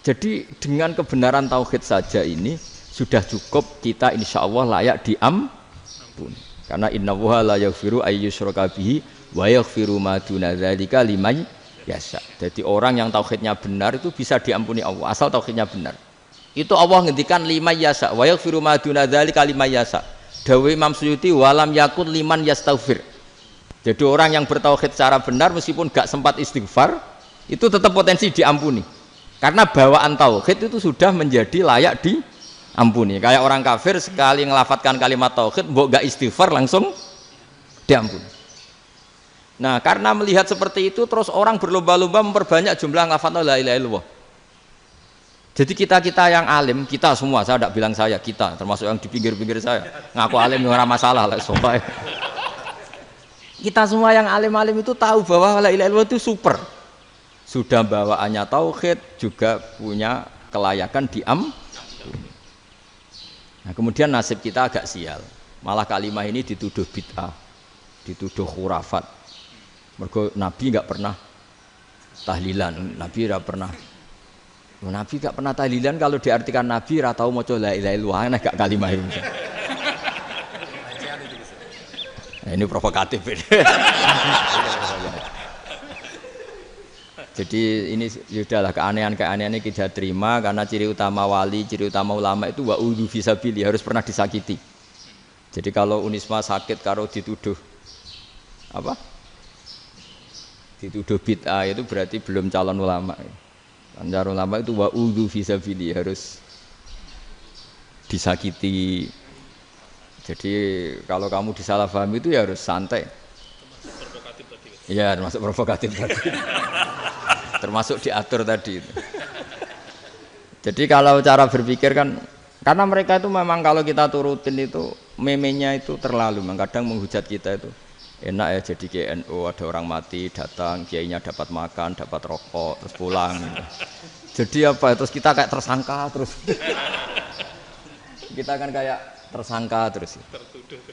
Jadi dengan kebenaran tauhid saja ini sudah cukup kita insya Allah layak diampuni. Karena innallaha la yaghfiru ayyusyraka bihi wa yaghfiru ma duna dzalika liman yasha. Jadi orang yang tauhidnya benar itu bisa diampuni Allah asal tauhidnya benar. Itu Allah ngendikan liman yasha wa yaghfiru ma duna dzalika liman yasha. Dawe Imam Suyuti walam yakun liman yastaghfir. Jadi orang yang bertauhid secara benar meskipun gak sempat istighfar itu tetap potensi diampuni. Karena bawaan tauhid itu sudah menjadi layak diampuni. Kayak orang kafir sekali ngelafadzkan kalimat tauhid mbok gak istighfar langsung diampuni. Nah, karena melihat seperti itu terus orang berlomba-lomba memperbanyak jumlah ngelafadzkan la ilaha illallah. Jadi kita yang alim, kita semua, saya tidak bilang saya, kita termasuk yang di pinggir-pinggir saya ngaku alim ora masalah lah soalnya. Kita semua yang alim-alim itu tahu bahwa la ilaha illallah itu super. Sudah bawaannya tauhid, juga punya kelayakan Nah, kemudian nasib kita agak sial. Malah kalimah ini dituduh bid'ah, dituduh khurafat. Mergo Nabi enggak pernah tahlilan, Nabi enggak pernah tahlilan. Kalau diartikan Nabi ora tau maca la ilaha illallah, ana gak kalimah itu. Nah, ini provokatif ini. Jadi ini sudahlah keanehan-keanehan ini kita terima karena ciri utama wali, ciri utama ulama itu wa'udhu fisabili, harus pernah disakiti. Jadi kalau Unisma sakit karo dituduh apa? Dituduh bid'ah itu berarti belum calon ulama. Calon ulama itu wa'udhu fisabili, harus disakiti. Jadi kalau kamu disalahpahami itu ya harus santai. Iya, termasuk provokatif tadi. Termasuk diatur tadi. Jadi kalau cara berpikir kan, karena mereka itu memang kalau kita turutin itu memenya itu terlalu, kadang menghujat kita itu. Enak ya jadi GNU, ada orang mati datang, kiainya dapat makan, dapat rokok, terus pulang. Jadi apa? Terus kita kayak tersangka terus. Kita kan kayak tersangka terus.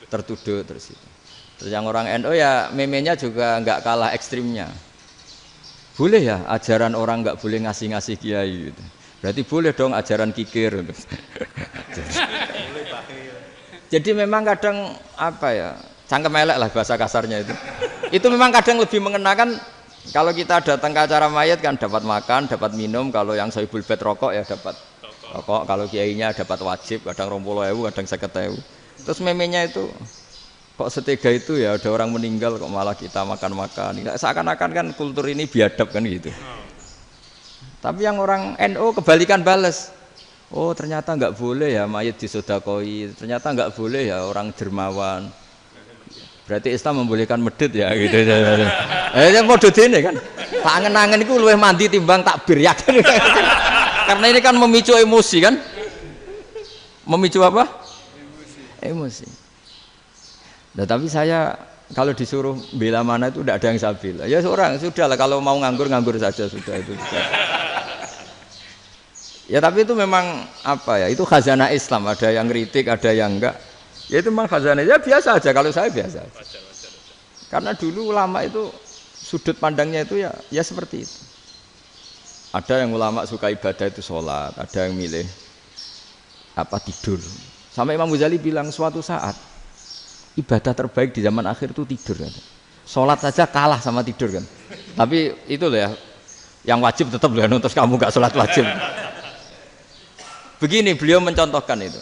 Tertuduh terus itu. Terus yang orang NU ya memenya juga nggak kalah ekstrimnya. Boleh ya ajaran orang nggak boleh ngasih-ngasih kiai gitu. Berarti boleh dong ajaran kikir. Jadi memang kadang apa ya, cangkem elek lah bahasa kasarnya itu. Itu memang kadang lebih mengenakan kalau kita datang ke acara mayat kan dapat makan, dapat minum. Kalau yang sohibul bed rokok ya dapat rokok. Kalau kiainya dapat wajib, kadang 20.000, kadang 50.000. Terus memenya itu kok setega itu ya ada orang meninggal kok malah kita makan-makan. Seakan-akan kan kultur ini biadab kan gitu. Tapi yang orang NU kebalikan bales. Oh ternyata nggak boleh ya mayit disodakoi. Ternyata nggak boleh ya orang dermawan. Berarti Islam membolehkan medit ya gitu. Model ini kan. Tak angen-angen itu luwih mandi timbang takbir ya kan. Karena ini kan memicu emosi kan. Memicu apa? Emosi. Nah, tapi saya kalau disuruh bela mana itu tidak ada yang saya bela. Ya seorang sudah lah kalau mau nganggur saja sudah itu. Sudah. Ya tapi itu memang apa ya? Itu khazanah Islam. Ada yang kritik, ada yang enggak. Ya itu memang khazanah. Ya biasa aja kalau saya biasa. Karena dulu ulama itu sudut pandangnya itu ya seperti itu. Ada yang ulama suka ibadah itu sholat, ada yang milih apa tidur. Sampai Imam Ghazali bilang suatu saat ibadah terbaik di zaman akhir itu tidur kan. Sholat saja kalah sama tidur kan. Tapi itu loh ya, yang wajib tetap loh, terus kamu gak sholat wajib. Begini beliau mencontohkan itu.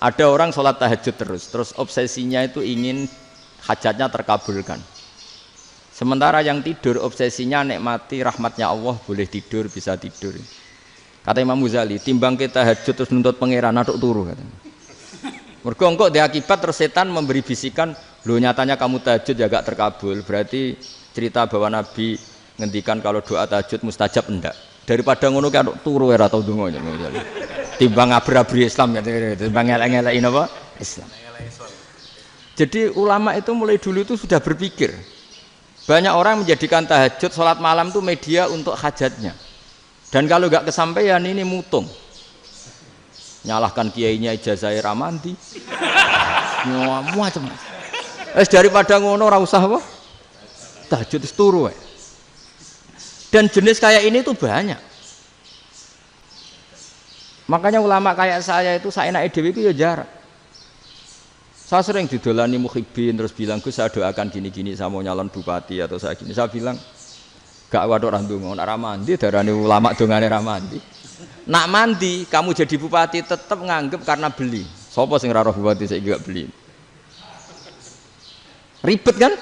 Ada orang sholat tahajud terus obsesinya itu ingin hajatnya terkabulkan. Sementara yang tidur obsesinya nikmati rahmatnya Allah, boleh tidur, bisa tidur. Kata Imam Ghazali, timbang kita tahajud terus nuntut pangeran aduk turu katanya. Mergo engko dia akibat terus setan memberi bisikan, lho nyatanya kamu tahajud ya gak terkabul. Berarti cerita bahwa Nabi ngendikan kalau doa tahajud mustajab enggak. Daripada ngono kan turu ora tau ndonga. Timbang abri-abri Islam ya, timbang ngelek-ngelekin apa? Islam. Jadi ulama itu mulai dulu itu sudah berpikir. Banyak orang menjadikan tahajud, sholat malam itu media untuk hajatnya. Dan kalau nggak kesampaian ini mutung. Nyalahkan kiainya ijazah ramandi. Macam. Daripada ngono ora usah apa? Tahajud itu turu. Dan jenis kayak ini tuh banyak. Makanya ulama kayak saya itu saenake dhewe itu ya jarak. Saya sering didolani muhibbin terus bilang, Gus saya doakan gini-gini saya mau nyalon bupati atau saya gini. Saya bilang, gak waduh orang dongo, nak ramandi darani ulama dongane ramandi. Nak mandi kamu jadi bupati tetap nganggep karena beli. Sopo sing ora roh bupati saya gak beli. Ribet kan?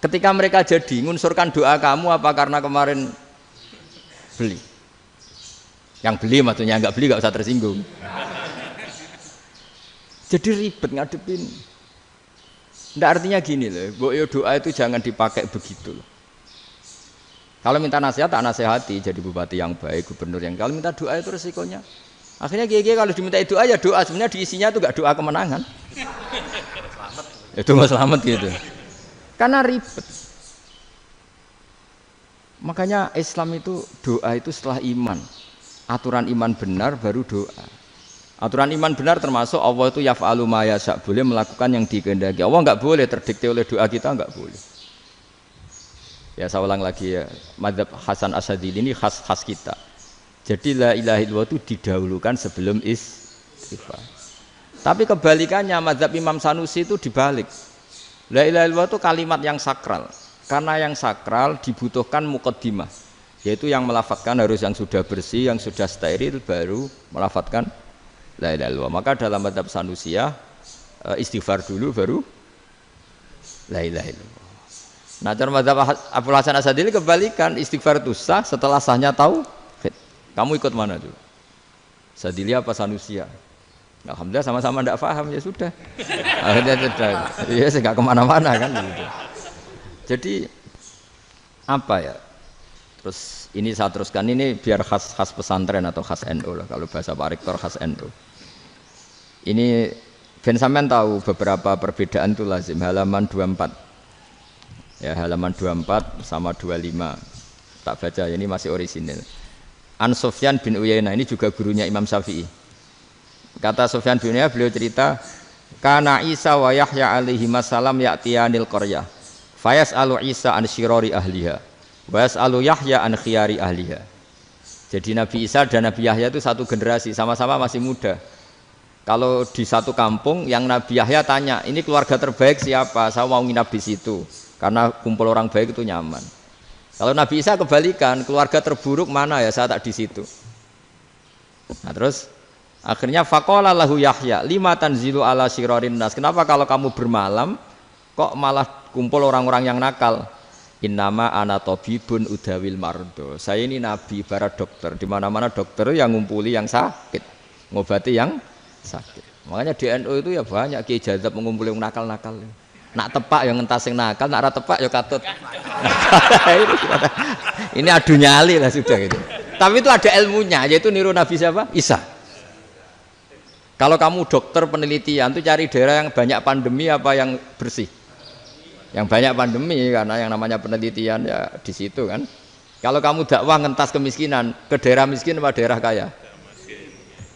Ketika mereka jadi ngunsurkan doa kamu apa karena kemarin beli. Yang beli maksudnya nggak beli nggak usah tersinggung. Jadi ribet ngadepin. Nggak artinya gini loh, boyo doa itu jangan dipakai begitu loh. Kalau minta nasihat, tak nasihati jadi bupati yang baik, gubernur yang. Kalau minta doa itu resikonya. Akhirnya gigi kalau diminta doa ya doa, sebenarnya diisinya itu nggak doa kemenangan. Itu nggak selamat gitu. Karena ribet. Makanya Islam itu doa itu setelah iman. Aturan iman benar baru doa. Aturan iman benar termasuk Allah itu yaf'alu ma yasha, boleh melakukan yang dikehendaki. Allah enggak boleh terdikte oleh doa kita, enggak boleh. Ya saya ulang lagi ya, mazhab Hasan Asyadzili ini khas kita. Jadi la ilaha illallah itu didahulukan sebelum istighfar. Tapi kebalikannya mazhab Imam Sanusi itu dibalik. La ilaha illallah itu kalimat yang sakral. Karena yang sakral dibutuhkan muqaddimah, yaitu yang melafadzkan harus yang sudah bersih, yang sudah steril baru melafadzkan la ilaha illallah. Maka dalam mazhab Sanusiyah istighfar dulu baru la ilaha illallah. Nah, cara mazhab Abu Hasan Asyadzili kebalikan, istighfar itu sah setelah sahnya tauhid. Kamu ikut mana tuh? Asyadzili apa Sanusiyah? Alhamdulillah sama-sama tidak paham ya sudah. Akhirnya sudah. Ya saya nggak kemana-mana kan gitu. Jadi apa ya? Terus ini saya teruskan ini biar khas pesantren atau khas NU lah, kalau bahasa Pak Rektor khas NU. Ini Ben sampean tahu beberapa perbedaan itu lazim, halaman 24. Ya, halaman 24 sama 25. Tak baca, ini masih orisinil. An Sufyan bin Uyainah, ini juga gurunya Imam Syafi'i. Kata Sufyan bin Uyainah, beliau cerita, kana Isa wa Yahya alaihi salam ya'tiyanil qaryah. Fayas'alu Isa an syirari ahliha. Wa yas'alu Yahya an khiyari ahliha. Jadi Nabi Isa dan Nabi Yahya itu satu generasi, sama-sama masih muda. Kalau di satu kampung yang Nabi Yahya tanya, ini keluarga terbaik siapa? Saya mau nginap di situ. Karena kumpul orang baik itu nyaman. Kalau Nabi Isa kebalikan, keluarga terburuk mana ya, saya tak di situ. Nah terus Akhirnya faqala lahu Yahya, lima tanzilu ala syirarin nas. Kenapa kalau kamu bermalam kok malah kumpul orang-orang yang nakal? Innama ana tabibun udawil mardo. Saya ini nabi, para dokter. Di mana-mana dokter yang ngumpuli yang sakit, ngobati yang sakit. Makanya di NU itu ya banyak Kiai Jazab mengumpuli yang nakal-nakal. Nak tepak yang ngentas yang nakal, nak ora tepak ya katut. Ini adu nyali lah sudah gitu. Tapi itu ada ilmunya, yaitu niru Nabi siapa? Isa. Kalau kamu dokter penelitian tuh cari daerah yang banyak pandemi apa yang bersih? Yang banyak pandemi, karena yang namanya penelitian ya di situ kan. Kalau kamu dakwah ngentas kemiskinan, ke daerah miskin apa daerah kaya?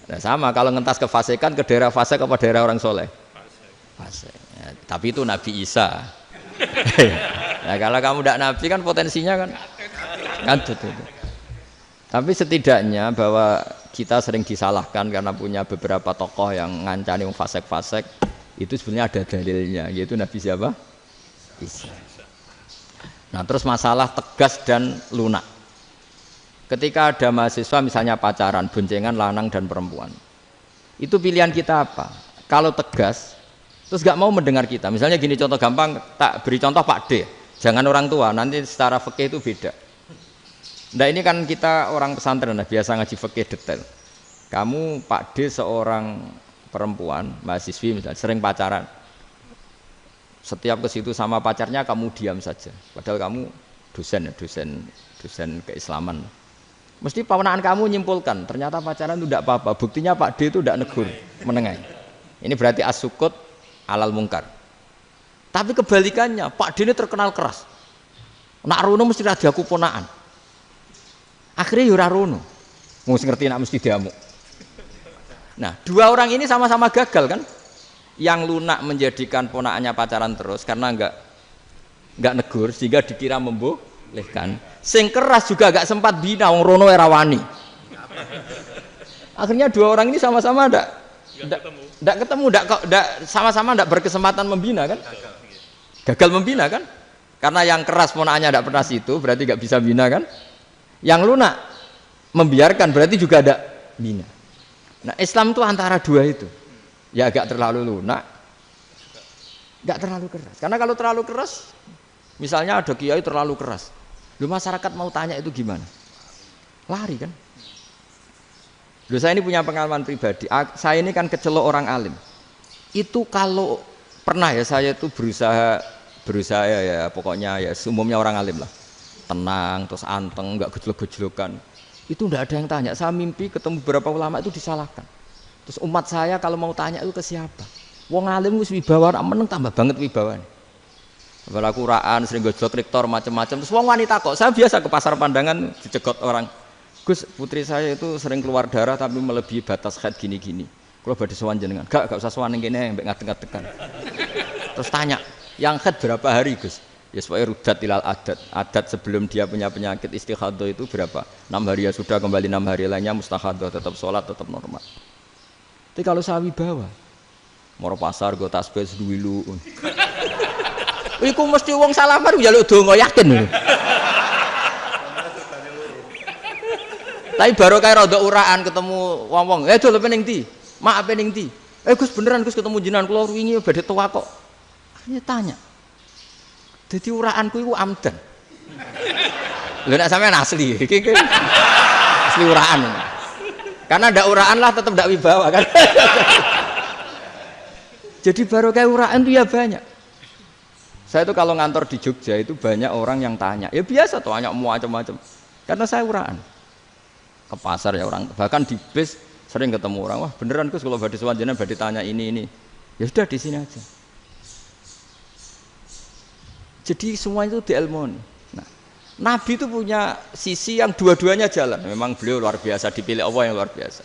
Nah, sama kalau ngentas kefasikan, ke daerah fasik apa daerah orang soleh? Fasik. Ya, tapi itu Nabi Isa. Nah, kalau kamu tidak Nabi kan potensinya kan itu. Tapi setidaknya bahwa kita sering disalahkan karena punya beberapa tokoh yang ngancani fasik-fasik, itu sebenarnya ada dalilnya, yaitu Nabi siapa? Isa. Nah, terus masalah tegas dan lunak. Ketika ada mahasiswa misalnya pacaran, boncengan lanang dan perempuan, itu pilihan kita apa? Kalau tegas, terus gak mau mendengar kita. Misalnya gini, contoh gampang, tak beri contoh Pak D, jangan orang tua, nanti secara fikih itu beda. Nah, ini kan kita orang pesantren, nah, biasa ngaji fikih detail. Kamu Pak D seorang perempuan, mahasiswi misalnya, sering pacaran. Setiap ke situ sama pacarnya kamu diam saja. Padahal kamu dosen keislaman. Mesti pawanaan kamu nyimpulkan, ternyata pacaran itu tidak apa-apa. Buktinya Pak D itu tidak negur, menengahi. Ini berarti as-sukut alal mungkar. Tapi kebalikannya, Pak D ini terkenal keras. Nak rono mesti radiaku ponaan. Akhirnya yura rono. Mesti ngerti nak mesti diamuk. Nah, dua orang ini sama-sama gagal kan? Yang lunak menjadikan ponakannya pacaran terus karena enggak negur sehingga dikira membolehkan. Sing keras juga enggak sempat bina wong rono era wani. Akhirnya dua orang ini sama-sama enggak ketemu, sama-sama enggak berkesempatan membina kan? Gagal membina kan? Karena yang keras ponakannya enggak pernah situ, berarti enggak bisa bina kan? Yang lunak membiarkan berarti juga ada bina. Nah, Islam itu antara dua itu. Ya agak terlalu lunak, enggak terlalu keras. Karena kalau terlalu keras, misalnya ada kiai terlalu keras, lu masyarakat mau tanya itu gimana? Lari kan? Lu saya ini punya pengalaman pribadi. Saya ini kan kecelok orang alim. Itu kalau pernah ya saya itu berusaha ya pokoknya ya umumnya orang alim lah. Tenang, terus anteng, enggak gejlok-gejlokan. Itu enggak ada yang tanya. Saya mimpi ketemu beberapa ulama itu disalahkan. Terus umat saya kalau mau tanya itu ke siapa? Wong alim wis wibawa, meneng tambah banget wibawane. Kepala Quran sering gojlok rektor macam-macam. Terus wong wanita kok, saya biasa ke pasar pandangan dicegot orang. Gus, putri saya itu sering keluar darah tapi melebihi batas haid gini-gini. Kalau badhe sowan jenengan, gak usah sowan ning kene mbek ngadeg-ngadegan. Terus tanya, yang haid berapa hari, Gus? Ya supaya rudat ilal adat sebelum dia punya penyakit istighadah itu berapa? 6 hari ya sudah, kembali 6 hari lainnya mustahadah, tetap sholat, tetap normal. Tapi kalau saya wibawa, moro pasar gue tasbih seduwilu. Iku mesti wong salaman njaluk donga yakin. Tapi baru kayak rada uraan ketemu wong-wong, dol pening ndi? Mak pening ndi? Gus beneran Gus ketemu jenengan kula wingi badhe tua kok. Akhirnya tanya. Jadi uraanku itu amdan. Lho nek sampean asli, iki asli uraan. Karena ndak uraan lah tetap ndak wibawa kan. Jadi baru kayak uraan itu ya banyak. Saya itu kalau ngantor di Jogja itu banyak orang yang tanya. Ya biasa tuh tanya macam-macam. Karena saya uraan. Ke pasar ya orang, bahkan di bis sering ketemu orang. Wah beneran Gus kalau badhe sowan jenengan badhe tanya ini. Ya sudah di sini aja. Jadi semua itu diilmoni. Nah, Nabi itu punya sisi yang dua-duanya jalan. Memang beliau luar biasa, dipilih Allah yang luar biasa.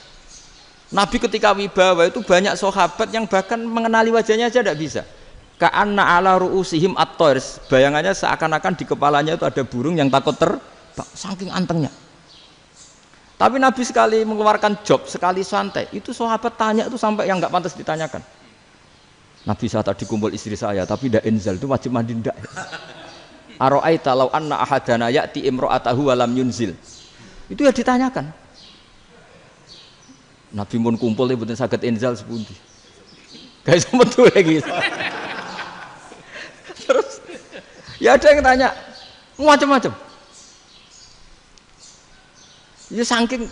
Nabi ketika wibawa itu banyak sahabat yang bahkan mengenali wajahnya aja tidak bisa. Ka'anna ala ru'usihim at-tayr. Bayangannya seakan-akan di kepalanya itu ada burung yang takut terbang, saking antengnya. Tapi Nabi sekali mengeluarkan job, sekali santai, itu sahabat tanya itu sampai yang nggak pantas ditanyakan. Nabi saya tadi kumpul istri saya, tapi tidak inzal, itu wajib mandi ndak. Aro'aita law anna ahadana ya'ti imro'atahu walam yunzil. Itu ya ditanyakan. Nabi mun kumpul mboten saged inzal sepundi. Guys metu lagi. Terus ya ada yang tanya macam-macam. Ya saking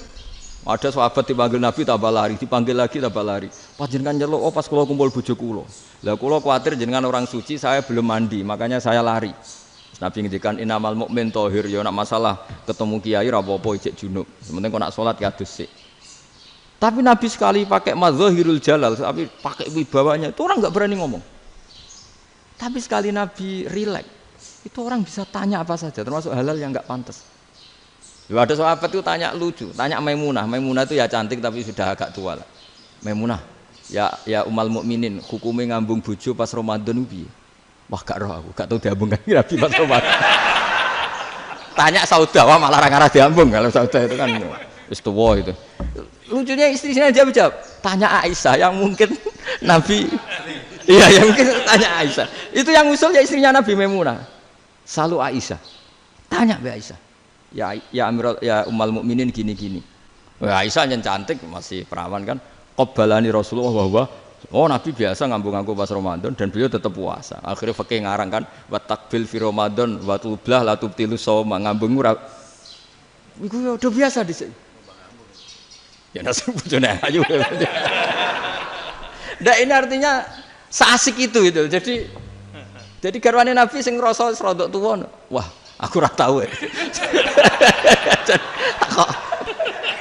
ada sahabat dipanggil Nabi tambah lari, dipanggil lagi tambah lari. Panjenengan nyeluk, oh pas kula kumpul bojo kula. Lah kula kuwatir jenengan orang suci, saya belum mandi, makanya saya lari. Nabi ngendikan innamal mukmin thahir, ya nak masalah ketemu kiai ra apa-apa ijek junub. Sementing kok nak salat ya adus sik. Tapi Nabi sekali pakai madzahirul jalal, tapi pakai wibawanya, itu orang enggak berani ngomong. Tapi sekali Nabi rileks, itu orang bisa tanya apa saja, termasuk halal yang enggak pantas. Ada sahabat itu tanya lucu, tanya Maimunah. Maimunah itu ya cantik tapi sudah agak tua lah. Maimunah, ya umal mukminin, hukumnya ngambung bojo pas Ramadan piye? Wah gak roh aku, gak tahu diambung kan Nabi pas Ramadan. Tanya Saudah, wah malah orang arah diambung kalau Saudah itu kan wis tuwa itu. Lucunya istrinya dia jawab, tanya Aisyah yang mungkin Nabi, iya yang mungkin tanya Aisyah. Itu yang usul ya istrinya Nabi Maimunah. Selalu Aisyah, tanya be Aisyah. Ya Amirul ya umal mukminin gini-gini. Wah Aisyah yang cantik masih perawan kan. Qabbalani Rasulullah bahwa oh Nabi biasa ngambung-ngambung pas Ramadan dan beliau tetap puasa. Akhirnya fakih ngarang kan wa takbil fi Ramadan wa tublah la tubtilu shauma ngambung ora. Iku udah biasa di sini. Ya nasi bojone ayu. Ndak ini artinya seasik itu. Jadi garwane Nabi sing ngrasa rodok tuwa. Wah, aku ora tahu.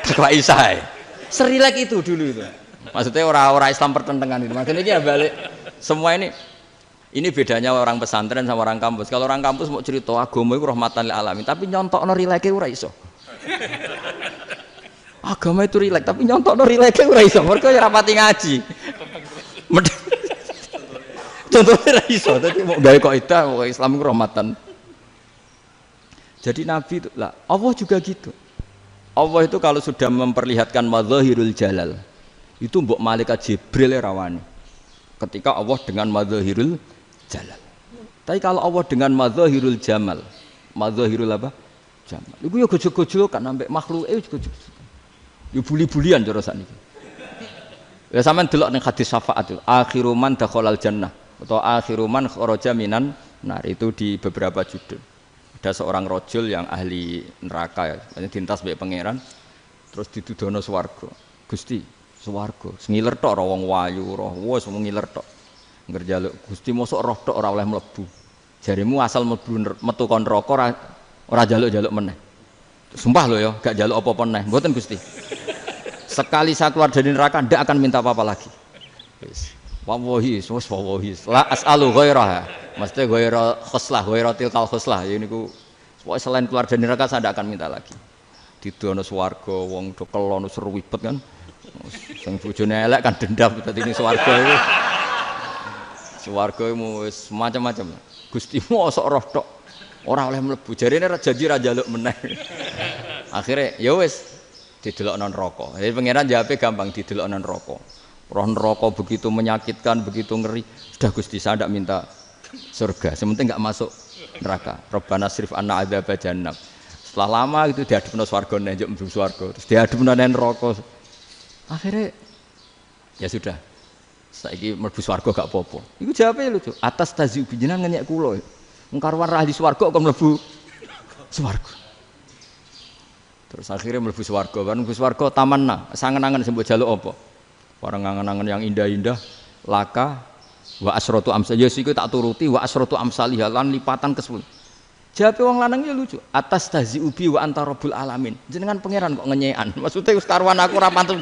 Tak Aisyah. Serilek itu dulu itu. Maksudnya orang-orang Islam pertentangan itu. Maksudnya ini ya balik semua ini bedanya orang pesantren sama orang kampus. Kalau orang kampus mau cerita agama itu rahmatan lil alamin, tapi nyontokno rileke ora iso. Agama itu rilek, tapi nyontokno rileke ora iso. Mergo ya rapati ngaji. Contohnya ora iso, dadi mau gawe kaidah mau Islam itu rahmatan. Jadi Nabi itu lah, Allah juga gitu. Allah itu kalau sudah memperlihatkan madzahirul jalal, itu mbok malaikat Jibril rawani. Ketika Allah dengan madzahirul jalal. Tapi kalau Allah dengan madzahirul jamal, madzahirul apa? Jamal. Iku ya gojol-gojol kan ambek makhluke gojol. Ya buli-bulian cara sakniki. Ya sampean delok ning hadis syafaat itu, akhiru man dakhalal jannah atau akhiru man kharaja minan nar itu di beberapa judul. Ada seorang rojul yang ahli neraka ya, dintas mbek pangeran terus ditudono swarga. Gusti, swarga, ngiler tok ora wong wayu, roh wis ngiler tok. Ngger njaluk Gusti mosok roh tok ora oleh mlebu. Jarimu asal mlebu metu kon neraka ora njaluk-njaluk meneh. Sumpah lho ya, gak njaluk apa-apa meneh. Mboten Gusti. Sekali saya keluar dari neraka ndak akan minta apa-apa lagi. Wis. Wallahi, wallahi. La as'alu ghairaha. Maksudnya ghaira khoslah, ghaira tilkal khoslah. Ya niku pokoke selain keluar dari neraka saya ndak akan minta lagi. Didono swarga wong do kelon seruwibet kan. Sing bojone elek kan dendam dadi ning swarga iku. Swarga iku wis macam-macam. Gusti mosok roh tok ora oleh mlebu. Jarine janji ra njaluk meneh. Akhire ya wis didelokno neraka. Jadi pangeran jawabe gampang didelokno neraka. Roh neraka begitu menyakitkan, begitu ngeri. Sudah Gusti saya tidak minta surga, sementing enggak masuk neraka. Rabbana srif anna adzab jahannam. Setelah lama itu diadepno swarga njuk mlebu swarga, terus diadepno neraka. Akhirnya ya sudah. Saiki mlebu swarga gak apa-apa. Iku jawabe lucu. Atas tazi jenengan ngenyek kula. Wong karuan ra di swarga kok mlebu swarga. Terus akhirnya mlebu swarga, kan mlebu swarga tamanna, sangen-angen sing mbok jaluk apa? Orang angan-angan yang indah-indah, laka wa asratu amsal. Ya siku tak turuti wa asratu amsalih lan lipatan ke-10. Jawabe wong lanang ya lucu. Atas tazi ubi wa anta rabbul alamin. Jenengan pangeran kok ngenyekan. Maksudnya wis karuan aku ora pantes.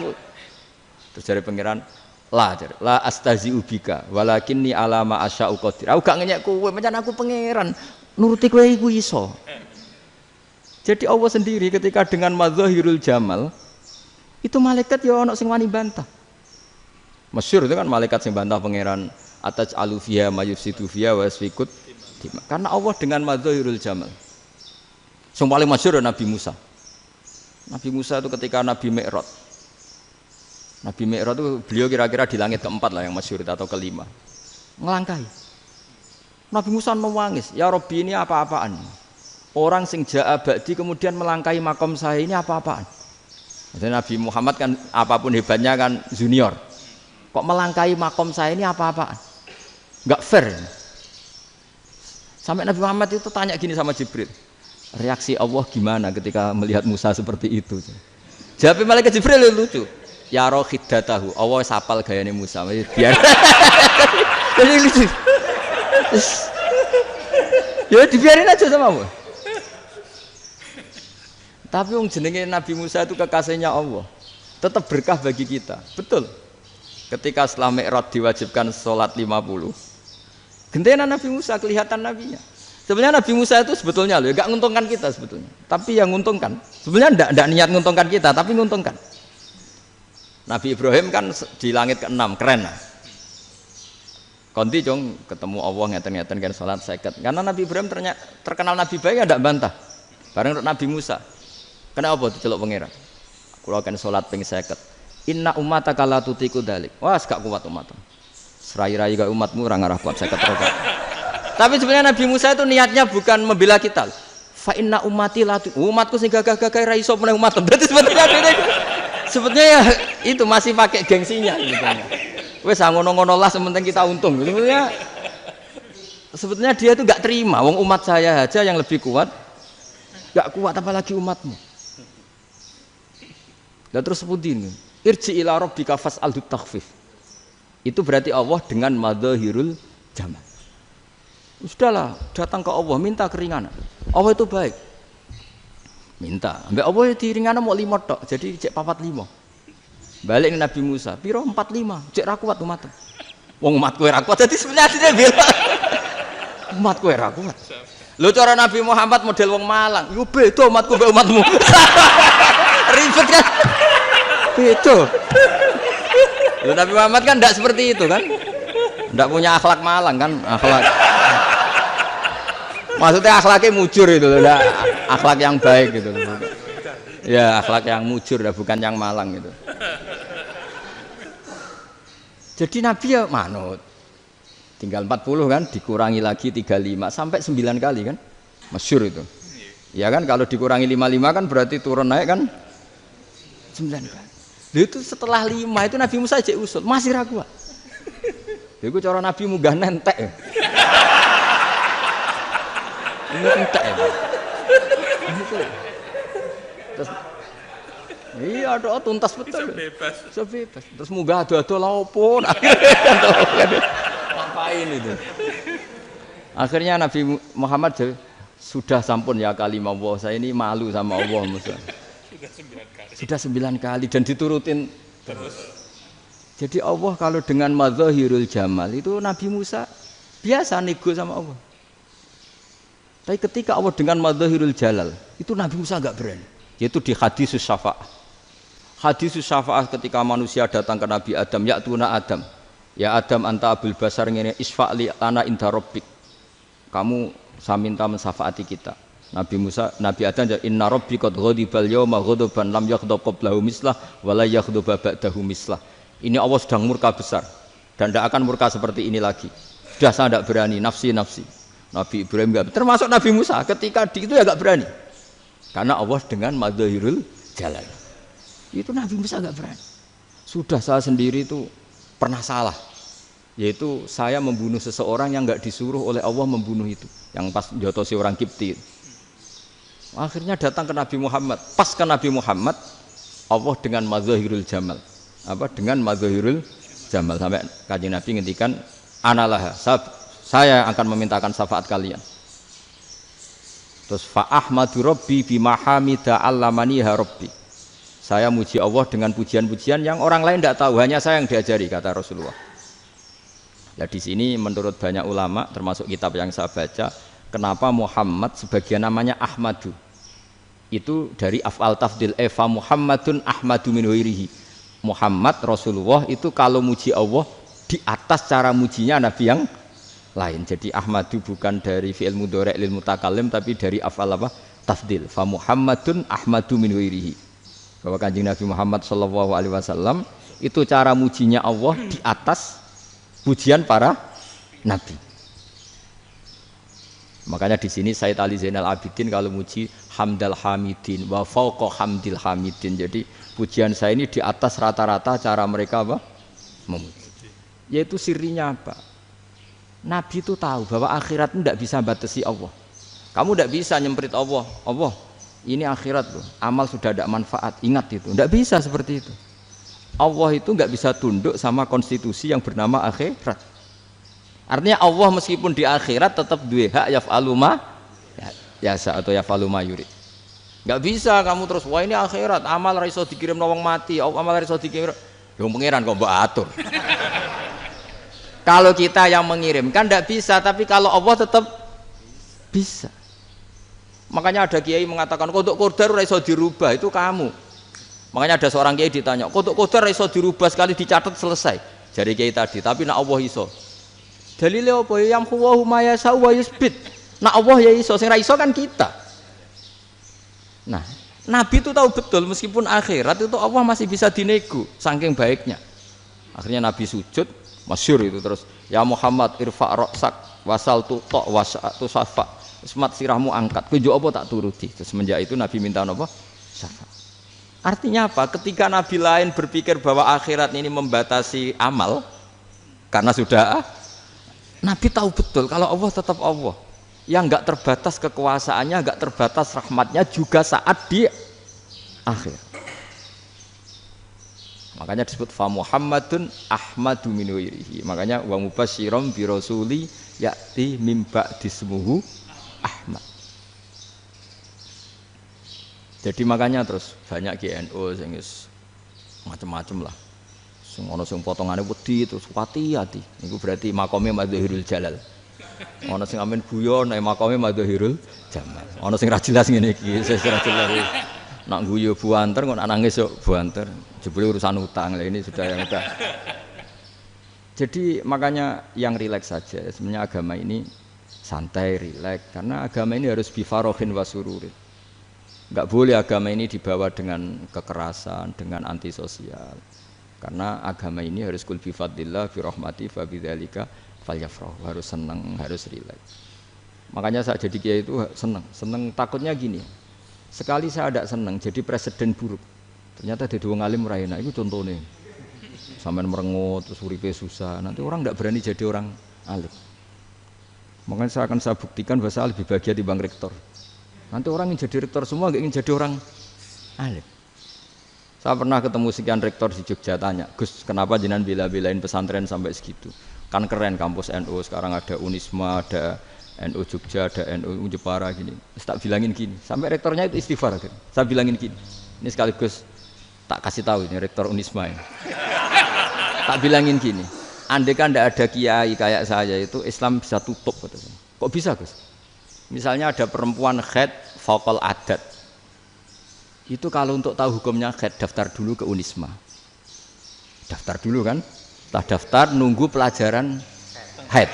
Terus jare pangeran, la astazi ubika walakinni alama asya'u qadir. Aku gak ngenyek kowe, pancen aku pangeran. Nuruti kowe iku iso. Jadi Allah sendiri ketika dengan madzahirul jamal itu malaikat ya ono sing wani bantah. Masyhur itu kan malaikat sing bantah pangeran atas alufia mayufsidu fiha wasfikut. Karena Allah dengan madzahirul jamal. Sing paling masyhur Nabi Musa. Nabi Musa itu ketika Nabi Mi'raj. Nabi Mi'raj itu beliau kira-kira di langit keempat lah yang masyhur atau kelima. Ngelangkai. Nabi Musa nangis, "Ya Rabbi ini apa-apaan? Orang sing ja'a ba'di kemudian melangkai makom saya ini apa-apaan?" Jadi Nabi Muhammad kan apapun hebatnya kan junior. Kok melangkahi makom saya ini apa-apaan? Enggak fair. Sampai Nabi Muhammad itu tanya gini sama Jibril. Reaksi Allah gimana ketika melihat Musa seperti itu? Jawab malaikat Jibril lucu. Ya roh khiddatahu. Allah sapal gayane Musa. Biar. Jadi lucu. Ya dibiarin aja sama Allah. Tapi wong jenenge Nabi Musa itu kekasihnya Allah. Tetap berkah bagi kita. Betul. Ketika setelah Mi'raj diwajibkan sholat 50. Gentena Nabi Musa kelihatan nabinya. Sebenarnya Nabi Musa itu sebetulnya loh, enggak menguntungkan kita sebetulnya. Tapi yang menguntungkan. Sebenarnya enggak niat menguntungkan kita, tapi menguntungkan. Nabi Ibrahim kan di langit ke-6, keren lah. Konti jong ketemu Allah ngeten-ngeten kan salat 50. Karena Nabi Ibrahim terkenal Nabi baik enggak bantah. Bareng Nabi Musa. Kenapa diceluk pangeran? Kula kan salat ping 50. Inna ummataka la tutiku dzalik. Wah, gak kuat umatmu. Serai-rai gak umatmu ora ngarah kuat 50 rokaat. Tapi sebenarnya Nabi Musa itu niatnya bukan membela kita. Fa inna ummati la umatku sing gagah-gagah ra iso meneh umat. Berarti sebetulnya ya itu masih pakai gengsinya gitu. Wes ngono-ngono lah sementing kita untung. Sebetulnya dia itu enggak terima wong umat saya aja yang lebih kuat. Enggak kuat apalagi umatmu. Dan terus sebutin irji ila rabbika fas'alhu takhfif. Itu berarti Allah dengan madzahirul jamal. Sudahlah, datang ke Allah minta keringanan. Allah itu baik. Minta. Ambek Allah diringana mau 5 tok. Jadi cek 45. Balik Nabi Musa, piro 45. Cek ra kuat umat. Wong umatku ora kuat. Jadi sebenarnya dia bilang umatku ora kuat. Lho cara Nabi Muhammad model wong Malang. Yo beda umatku mbek umatmu. Ribet kan? Beda. Lho Nabi Muhammad kan enggak seperti itu kan? Enggak punya akhlak Malang kan? Akhlak. Maksudnya akhlaknya mujur itu loh, akhlak yang baik gitu loh. Ya akhlak yang mujur, bukan yang malang gitu. Jadi Nabi ya manut. Tinggal 40 kan, dikurangi lagi 35 sampai 9 kali kan, masyhur itu. Ya kan kalau dikurangi 55 kan berarti turun naik kan 9 kali. Itu setelah 5 itu Nabi Musa cek usul, masih ragu. Itu cara Nabi munggah nentek. Ya. Ini entek ya. Terus iya doa tuntas betul. Sebebas. Terus munggah ado-ado laopun. Ngapain itu? Akhirnya Nabi Muhammad sudah sampun ya kalimah Allah. Saya ini malu sama Allah Musa. Sudah 9 kali dan diturutin terus. Jadi Allah kalau dengan madzahirul jamal itu Nabi Musa biasa nego sama Allah. Tapi ketika Allah dengan madzahirul jalal itu Nabi Musa enggak berani. Yaitu di hadisus syafa'ah. Hadisus syafa'ah ketika manusia datang ke Nabi Adam, ya'tuna Adam. Ya Adam anta abul basar ngene isfa'li lana inda rabbik. Kamu saya minta mensafaati kita. Nabi Musa, Nabi Adam inna rabbi qad ghadibal yawma ghadaban lam yaghdab qablahu mislah wa la yaghdab ba'dahu mislah. Ini Allah sedang murka besar dan tidak akan murka seperti ini lagi. Sudah saya tidak berani, nafsi. Nabi Ibrahim enggak, termasuk Nabi Musa ketika itu ya enggak berani. Karena Allah dengan madzahirul jalal. Itu Nabi Musa enggak berani. Sudah saya sendiri itu pernah salah. Yaitu saya membunuh seseorang yang enggak disuruh oleh Allah membunuh itu. Yang pas jotosi orang Kipti. Akhirnya datang ke Nabi Muhammad. Pas ke Nabi Muhammad, Allah dengan madzahirul jamal. Dengan madzahirul jamal sampai Kanjeng Nabi ngendikan analah saya akan memintakan syafaat kalian. Terus fa ahmadu rabbi bima hamida allamaniha rabbi. Saya muji Allah dengan pujian-pujian yang orang lain tidak tahu, hanya saya yang diajari, kata Rasulullah. Ya di sini menurut banyak ulama termasuk kitab yang saya baca, kenapa Muhammad sebagian namanya Ahmadu. Itu dari af'al tafdil fa Muhammadun ahmadu min ghairihi. Muhammad Rasulullah itu kalau muji Allah di atas cara mujinya nabi yang lain. Jadi Ahmadu bukan dari fi'il mudhari' lil mutakallim tapi dari af'al apa? Tafdil. Fa Muhammadun ahmadu min ghairihi. Bahwa Kanjeng Nabi Muhammad sallallahu alaihi wasallam itu cara mujinya Allah di atas pujian para nabi. Makanya di sini Sayyid Ali Zainal Abidin kalau muji hamdal hamidin wa fauqa hamdil hamidin. Jadi pujian saya ini di atas rata-rata cara mereka apa? Memuji. Yaitu sirinya apa? Nabi itu tahu bahwa akhirat itu tidak bisa batasi Allah. Kamu tidak bisa nyemprit Allah. Allah, ini akhirat loh. Amal sudah tidak manfaat. Ingat itu. Tidak bisa seperti itu. Allah itu nggak bisa tunduk sama konstitusi yang bernama akhirat. Artinya Allah meskipun di akhirat tetap duwe hak yaf'alu ma yasa atau yaf'alu ma yurid. Nggak bisa kamu terus wah ini akhirat amal ra iso dikirim wong mati, amal ra iso dikirim. Lho pangeran kok mbok atur. Kalau kita yang mengirimkan tidak bisa, tapi kalau Allah tetap bisa. Makanya ada kiai mengatakan kodok qadar ora iso dirubah, itu kamu. Makanya ada seorang kiai ditanya, kodok qadar ora iso dirubah sekali dicatat selesai. Jadi kiai tadi, tapi nak Allah iso. Dalile apa ya yamhuwa ma yasha wa yusbit. Nak Allah ya iso, sing ra iso kan kita. Nah, Nabi itu tahu betul meskipun akhirat itu Allah masih bisa dinego saking baiknya. Akhirnya Nabi sujud, masyhur itu terus, ya Muhammad irfa' ra'sak wasal tu ta wasatu safa. Semat sirahmu angkat. Kowe yo apa tak turuti. Terus semenjak itu Nabi minta apa? Syafa. Artinya apa? Ketika Nabi lain berpikir bahwa akhirat ini membatasi amal karena sudah Nabi tahu betul kalau Allah tetap Allah yang enggak terbatas kekuasaannya, enggak terbatas rahmatnya juga saat di akhir. Makanya disebut fa Muhammadun Ahmadu min ghairihi. Makanya wa mubasysyiran bi rasuli ya'ti mim ba'di ismuhu Ahmad. Jadi makanya terus banyak GNU sing macam-macam lah. Sing ana sing potongane wedi terus hati-hati. Niku berarti makome Madzahirul Jalal. Ana sing amen guyon nek makome Madzahirul Jamal. Ana sing ra jelas ngene iki, sing ra jelas. Nak guyu buanter kok nak nangis kok buanter. Jebule urusan utang. Lah ini sudah yang udah. Jadi makanya yang rileks saja. Sebenarnya agama ini santai, rileks karena agama ini harus bifarohin wasururin. Enggak boleh agama ini dibawa dengan kekerasan, dengan antisosial. Karena agama ini harus kul bi fadlillah bi rahmati fa bidzalika falyafrahu, harus senang, harus rileks. Makanya saya jadi kiai itu senang takutnya gini. Sekali saya tidak senang jadi presiden buruk. Ternyata ada dua ngalim raina, itu contohnya. Sampai merengut, terus uripe susah. Nanti orang tidak berani jadi orang alim. Makanya saya buktikan bahwa saya lebih bahagia di Bang Rektor. Nanti orang ingin jadi rektor semua, nggak ingin jadi orang alim. Saya pernah ketemu sekian rektor di Jogja tanya, Gus, kenapa jenengan bela-belain pesantren sampai segitu? Kan keren kampus NU, sekarang ada Unisma, ada NU Jogja, ada NU Jepara gini. Tak bilangin gini, sampai rektornya itu istighfar. Kan? Saya bilangin gini, ini sekaligus tak kasih tahu ini rektor Unisma ini. Tak bilangin gini, andai kan tidak ada kiai kayak saya itu Islam bisa tutup. Kok bisa Gus? Misalnya ada perempuan haid faqal adat. Itu kalau untuk tahu hukumnya haid daftar dulu ke Unisma. Daftar dulu kan? Setelah daftar nunggu pelajaran haid.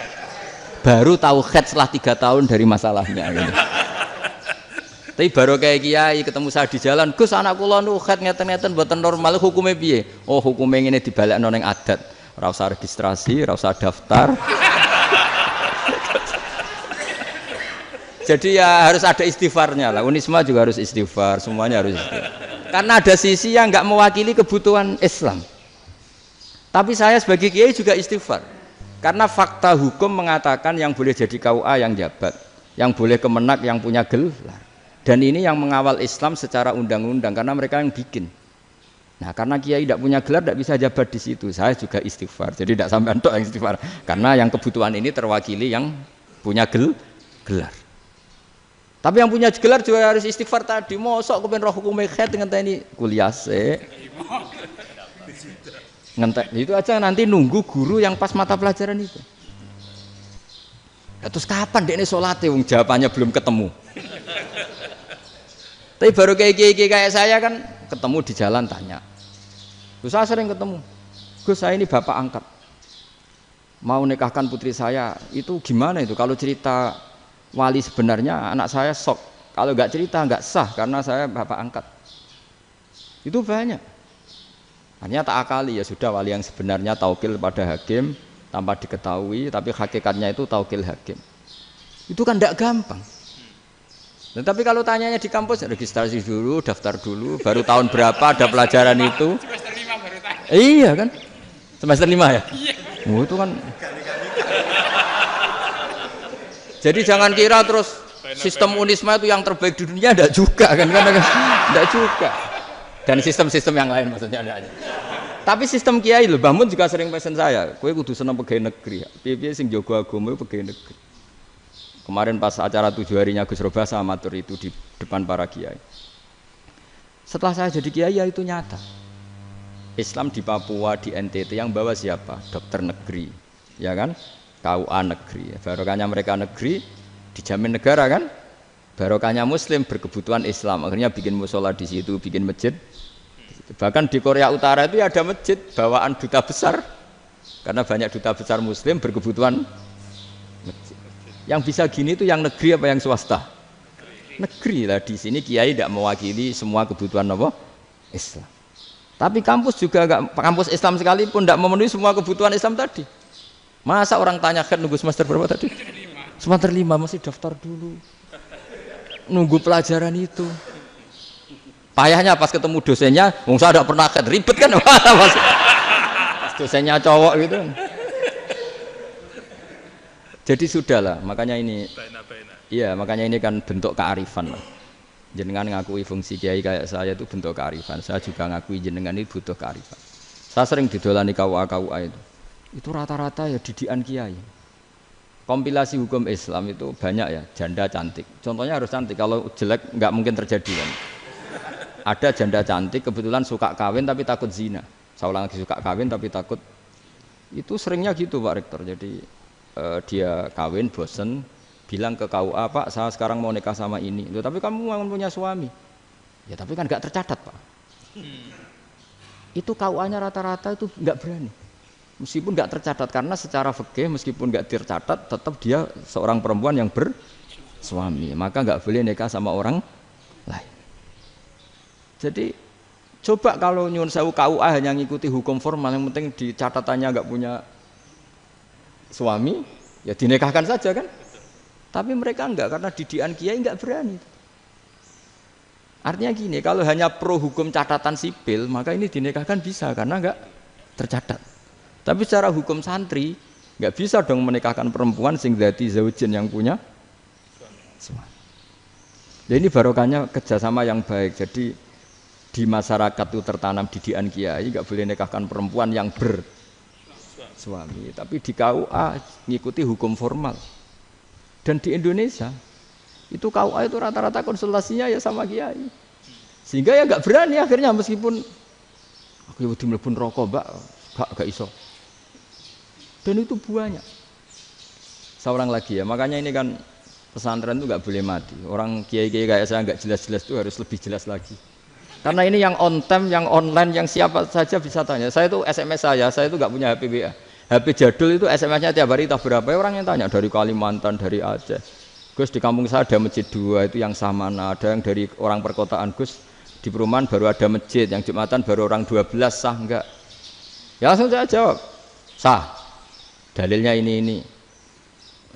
Baru tahu haid setelah 3 tahun dari masalahnya. Gitu. Tapi baru kayak kiai ketemu saya di jalan, Gus anak kula nu haid ngeten-ngeten mboten normal hukumnya piye? Oh hukumnya ngene dibalekno ning adat. Ora usah registrasi, ora usah daftar. Jadi ya harus ada istighfarnya lah. Unisma juga harus istighfar, semuanya harus istighfar. Karena ada sisi yang nggak mewakili kebutuhan Islam. Tapi saya sebagai kiai juga istighfar. Karena fakta hukum mengatakan yang boleh jadi KUA yang jabat, yang boleh kemenak yang punya gelar. Dan ini yang mengawal Islam secara undang-undang karena mereka yang bikin. Nah karena kiai tidak punya gelar tidak bisa jabat di situ. Saya juga istighfar. Jadi tidak sampai entok yang istighfar. Karena yang kebutuhan ini terwakili yang punya gelar. Tapi yang punya gelar juga harus istighfar tadi. Mosok kepen roh hukum haid dengan ini kuliah se. Ngentek itu aja nanti nunggu guru yang pas mata pelajaran itu. Ya, terus kapan dekne salate wong jawabannya belum ketemu. Tapi baru kayak saya kan ketemu di jalan tanya. Gus saya sering ketemu. Gus saya ini bapak angkat. Mau nikahkan putri saya itu gimana itu kalau cerita wali sebenarnya anak saya sok, kalau nggak cerita nggak sah karena saya bapak angkat. Itu banyak. Hanya tak akali ya sudah wali yang sebenarnya taukil pada hakim tanpa diketahui, tapi hakikatnya itu taukil hakim. Itu kan tidak gampang. Nah, tapi kalau tanyanya di kampus, registrasi dulu, daftar dulu, baru tahun berapa ada pelajaran itu. Semester 5 baru tanya. Iya kan? Semester 5 ya? Iya. Oh, itu kan. Jadi jangan kira terus sistem Unisma itu yang terbaik di dunia, enggak juga kan? Enggak juga. Dan sistem-sistem yang lain maksudnya enggak. Tapi sistem kiai lho, Mbah Mun juga sering pesen saya, kowe kudu seneng pegawai negeri. Piye-piye sing jaga agama pegawai negeri. Kemarin pas acara 7 harinya Gus Roba sama matur itu di depan para kiai. Setelah saya jadi kiai ya itu nyata. Islam di Papua, di NTT yang bawa siapa? Dokter negeri, ya kan? KUA negeri. Barokahnya mereka negeri dijamin negara kan? Barokahnya Muslim berkebutuhan Islam. Akhirnya bikin musola di situ, bikin masjid. Bahkan di Korea Utara itu ada masjid bawaan duta besar, karena banyak duta besar Muslim berkebutuhan masjid. Yang bisa gini itu yang negeri apa yang swasta? Negeri lah. Di sini kiai tidak mewakili semua kebutuhan apa? Islam. Tapi kampus juga enggak, kampus Islam sekalipun tidak memenuhi semua kebutuhan Islam tadi. Masa orang tanya kan nunggu semester berapa tadi? Semester 5 masih daftar dulu. Nunggu pelajaran itu. Payahnya pas ketemu dosennya, wong saya tidak pernah ribet kan? Pas dosennya cowok gitu. Jadi sudahlah, makanya ini, iya makanya ini kan bentuk kearifan lah. Jenengan ngakui fungsi kiai kayak saya itu bentuk kearifan. Saya juga ngakui jenengan ini butuh kearifan. Saya sering didolani KUA itu rata-rata ya didikan kiai. Kompilasi hukum Islam itu banyak ya, janda cantik. Contohnya harus cantik, kalau jelek nggak mungkin terjadi kan. Ada janda cantik kebetulan suka kawin tapi takut zina. Saya ulang lagi, suka kawin tapi takut. Itu seringnya gitu Pak Rektor. Jadi dia kawin bosen bilang ke KUA, Pak saya sekarang mau nikah sama ini. Loh, tapi kamu mau punya suami. Ya tapi kan nggak tercatat Pak. Itu KUA-nya rata-rata itu nggak berani. Meskipun nggak tercatat, karena secara fikih meskipun nggak tercatat tetap dia seorang perempuan yang bersuami, maka nggak boleh nikah sama orang lain. Jadi coba kalau nyuwun sewu KUA hanya ngikuti hukum formal, yang penting di catatannya nggak punya suami, ya dinikahkan saja kan. Tapi mereka enggak, karena didikan kiai enggak berani. Artinya gini, kalau hanya pro hukum catatan sipil, maka ini dinikahkan bisa karena enggak tercatat. Tapi secara hukum santri enggak bisa dong menikahkan perempuan sing dadi zaujin yang punya suami. Jadi ini barokahnya kerjasama yang baik. Jadi di masyarakat itu tertanam didikan kiai, enggak boleh nikahkan perempuan yang bersuami. Tapi di KUA ngikuti hukum formal. Dan di Indonesia itu KUA itu rata-rata konsultasinya ya sama kiai, sehingga ya nggak berani akhirnya, meskipun aku ya udah mlebu rokok mbak, gak iso. Dan itu banyak. Seorang lagi ya, makanya ini kan pesantren itu nggak boleh mati. Orang kiai-kiai kayak saya nggak jelas-jelas itu harus lebih jelas lagi. Karena ini yang on time, yang online, yang siapa saja bisa tanya. Saya itu SMS saya itu nggak punya HP WA. HP jadul itu SMS-nya tiap hari entah berapa, orang yang tanya dari Kalimantan, dari Aceh. Gus di kampung saya ada masjid 2 itu yang Samana, ada yang dari orang perkotaan, Gus di perumahan baru ada masjid, yang Jumatan baru orang 12, sah enggak? Ya langsung saya jawab, sah. Dalilnya ini.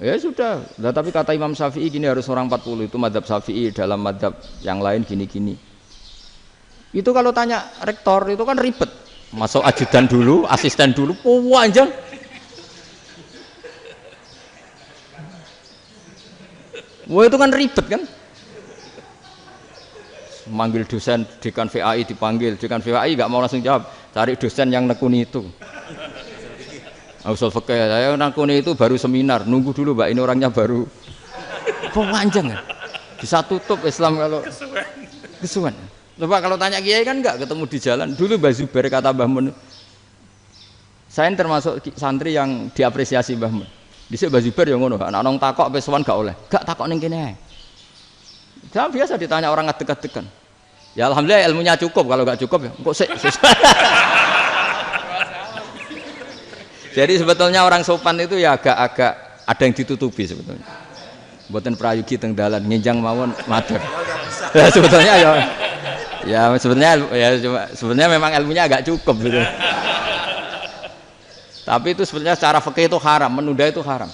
Ya sudah, nah, tapi kata Imam Syafi'i gini harus orang 40, itu madzhab Syafi'i, dalam madzhab yang lain gini-gini. Itu kalau tanya rektor itu kan ribet. Masuk ajudan dulu, asisten dulu, panjang. Wah itu kan ribet kan? Manggil dosen, dekan VAI dipanggil, dekan VAI nggak mau langsung jawab, cari dosen yang nekuni itu. Usul fikih, saya nekuni itu baru seminar, nunggu dulu mbak, ini orangnya baru. Panjang kan? Bisa tutup Islam kalau kesuwen. Coba kalau tanya kiai kan enggak ketemu di jalan. Dulu Mbah Zubair kata Mbah Mun, saya termasuk santri yang diapresiasi Mbah Mun. Dhisik Mbah Zubair ya ngono, anak nong takok pesuan gak oleh. Gak takok ning kene ae. Saya biasa ditanya orang ngadeg-adegan. Ya alhamdulillah ilmunya cukup, kalau enggak cukup ya kok sik. Jadi sebetulnya orang sopan itu ya agak-agak ada yang ditutupi sebetulnya. Mboten prayogi teng dalan nginjang mawon matur. Ya sebetulnya ya sebenarnya memang ilmunya agak cukup gitu. Tapi itu sebenarnya secara fikih itu haram, menunda itu haram.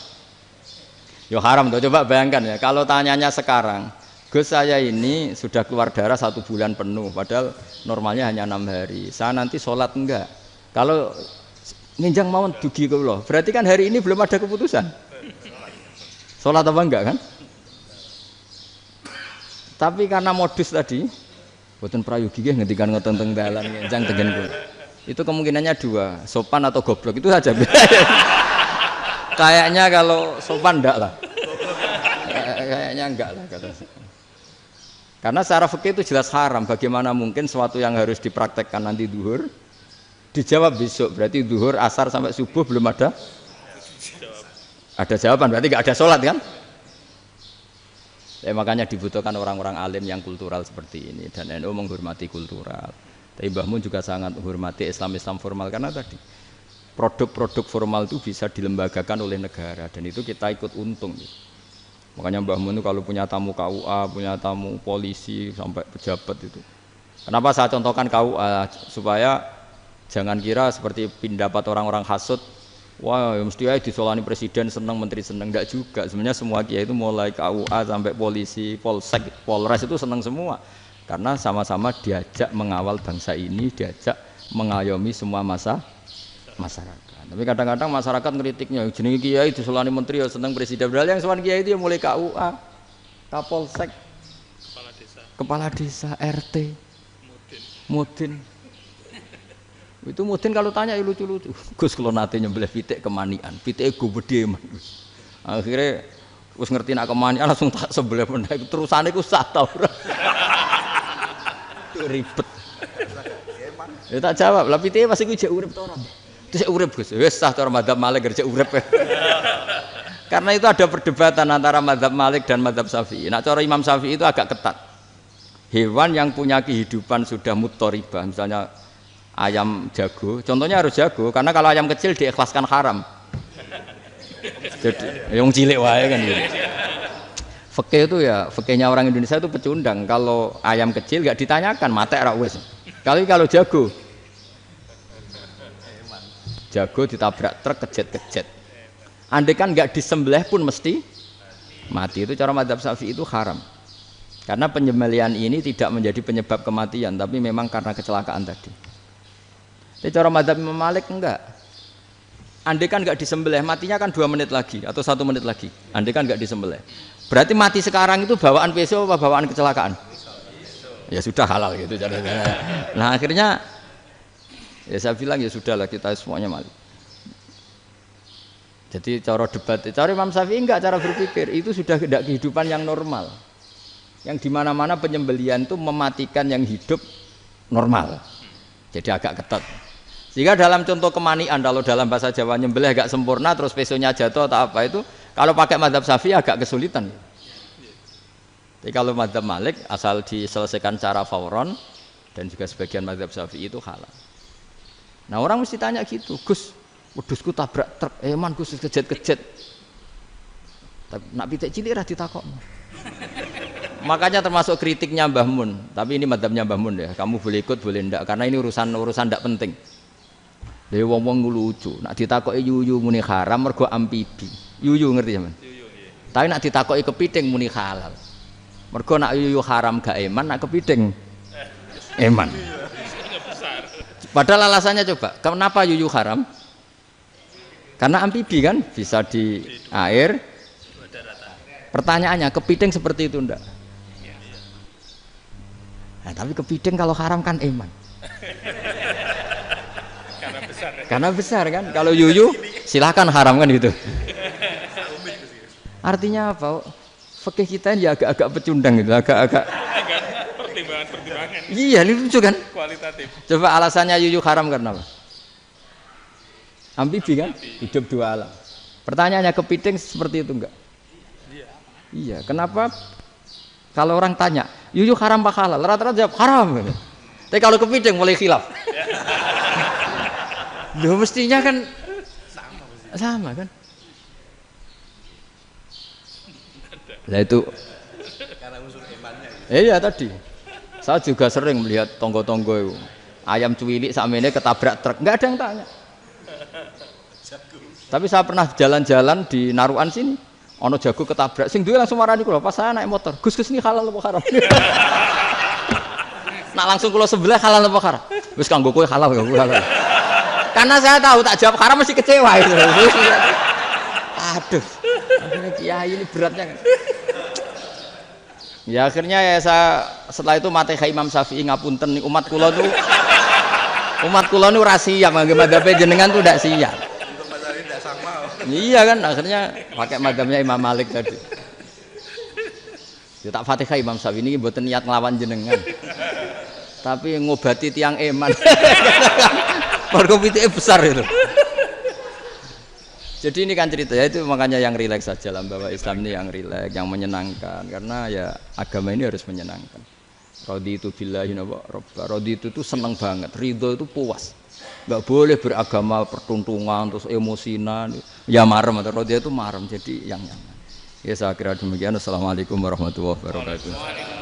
Yo haram tuh. Coba bayangkan ya, kalau tanyanya sekarang, Gus saya ini sudah keluar darah 1 bulan penuh, padahal normalnya hanya 6 hari. Saya nanti sholat enggak? Kalau nginjang mawon dugi kula, berarti kan hari ini belum ada keputusan. Sholat apa enggak kan? Tapi karena modus tadi, boten prayogi nggih ngendikan ngoten teng dalan nginjang tengen kula. Itu kemungkinannya 2, sopan atau goblok itu saja. Kayaknya kalau sopan enggak lah. Kayaknya enggak lah kata saya. Karena secara fikih itu jelas haram. Bagaimana mungkin sesuatu yang harus dipraktekkan nanti duhur dijawab besok? Berarti duhur, asar sampai subuh belum ada jawaban. Berarti enggak ada sholat kan? Ya, makanya dibutuhkan orang-orang alim yang kultural seperti ini. Dan NU menghormati kultural. Tapi Mbah Mun juga sangat menghormati Islam formal karena tadi produk-produk formal itu bisa dilembagakan oleh negara dan itu kita ikut untung. Makanya Mbah Mun itu kalau punya tamu KUA, punya tamu polisi sampai pejabat itu. Kenapa saya contohkan KUA? Supaya jangan kira seperti pendapat orang-orang hasud, wah mesti aja disolani presiden senang, menteri senang. Enggak juga. Sebenarnya semua kiai itu mulai KUA sampai polisi, polsek, polres itu senang semua. Karena sama-sama diajak mengawal bangsa ini, diajak mengayomi semua masyarakat. Tapi kadang-kadang masyarakat ngeritiknya, jenenge kiai disolani menteri ya seneng presiden. Padahal yang sowan kiai itu ya mulai KUA, Kapolsek, kepala desa, RT, Mudin. Itu Mudin kalau tanya ya lucu-lucu. Gus kalau nate nyembelih pitik kemanian, pitike go gedhe men. Akhirnya wis ngerti nak kemanian langsung tak sebelah meneh. Terusane ku sah ta ora. Ribet. Ya tak jawab, lah pitike pasti ku jek urip ta ora. Terus urip Gus, wis sah cara madzhab Malik kerja urip. Karena itu ada perdebatan antara madzhab Malik dan madzhab Syafi'i. Nah, cara Imam Syafi'i itu agak ketat. Hewan yang punya kehidupan sudah mutharibah, misalnya ayam jago, contohnya harus jago, karena kalau ayam kecil diikhlaskan haram. Jadi yang cilik wae kan gitu. Fikih itu ya, fikihnya orang Indonesia itu pecundang. Kalau ayam kecil enggak ditanyakan, matek ra wis. Kalau jago ditabrak truk kejet-kejet. Andai kan nggak disembelih pun mesti mati. Itu cara madzhab Syafi'i itu haram. Karena penyembelihan ini tidak menjadi penyebab kematian, tapi memang karena kecelakaan tadi. Tapi cara madzhab Imam Malik enggak. Andai kan nggak disembelih, matinya kan 2 menit lagi atau 1 menit lagi. Andai kan nggak disembelih. Berarti mati sekarang itu bawaan pisau apa bawaan kecelakaan? Ya sudah halal gitu caranya. Nah akhirnya ya saya bilang ya sudahlah kita semuanya mati. Jadi cara debat, cara Imam Syafi'i enggak, cara berpikir itu sudah tidak kehidupan yang normal. Yang dimana-mana penyembelihan itu mematikan yang hidup normal. Jadi agak ketat. Sehingga dalam contoh kemanian, kalau dalam bahasa Jawa nyembelih agak sempurna terus pesonya jatuh atau apa itu, kalau pakai madzhab Syafi'i agak kesulitan. Jadi kalau madzhab Malik asal diselesaikan secara fauron dan juga sebagian madzhab Syafi'i itu halal. Nah orang mesti tanya gitu, Gus, wedhusku tabrak truk, man Gus kejet-kejet. Tapi nak pitik cilik ra ditakokno. Makanya termasuk kritiknya Mbah Mun, tapi ini madzhabnya Mbah Mun ya. Kamu boleh ikut boleh ndak karena ini urusan ndak penting. Dewe wong-wong lucu, nak ditakoki yuyu muni haram mergo amfibi. Yuyu ngerti sampean? Yuyu nggih. Tapi nak ditakoki kepiting muni halal. Mergo nak yuyu haram gak eman, nak kepiting eman. Padahal alasannya coba, kenapa yuyu haram? Karena amfibi kan, bisa di air. Pertanyaannya, kepiting seperti itu enggak? Nah, tapi kepiting kalau haram kan eman. Karena besar kan, kalau yuyu silahkan haram kan gitu. Artinya apa? Fikih kita ya agak-agak pecundang gitu, agak-agak pertimbangan. Iya, ini lucu kan? Kualitatif. Coba alasannya yuyu haram karena apa? Amfibi kan? Hidup 2 alam. Pertanyaannya kepiting seperti itu enggak? Iya. Kenapa? Kalau orang tanya, yuyu haram apa halal? Rata-rata jawab haram. Tapi kalau kepiting mulai khilaf. Duh, mestinya kan sama kan? Nah itu karena unsur imannya. Iya tadi. Saya juga sering melihat tonggo-tonggo itu. Ayam cuwilik sakmene ketabrak truk, enggak ada yang tanya. Tapi saya pernah jalan-jalan di Naruan sini. Ono jago ketabrak, sing duwe langsung marani kula pas saya naik motor. Gus ini halal apa haram? Nak langsung kula sebelah halal apa haram? Wis kanggo kowe halal ya halal. Karena saya tahu tak jawab haram mesti kecewa itu. Aduh. Akhirnya kiai ini beratnya kan. Ya akhirnya ya saya setelah itu mate Imam Syafi'i ngapunten umat kula tuh ora siap mangke madzhabe jenengan tuh ndak siap. Iya kan akhirnya pakai madzhabnya Imam Malik tadi. Ya tak Fatihah Imam Syafi'i ini mboten niat nglawan jenengan. Tapi ngobati tiang eman. Mergo pitike besar itu. Jadi ini kan cerita ya itu makanya yang rileks saja lah bahwa Islam ini yang rileks, yang menyenangkan karena ya agama ini harus menyenangkan. Raditu billahi robba. Raditu itu seneng banget, ridho itu puas. Enggak boleh beragama pertuntungan terus emosinan. Ya marem atau raditu itu marem jadi yang nyaman. Ya saya kira demikian. Assalamualaikum warahmatullahi wabarakatuh.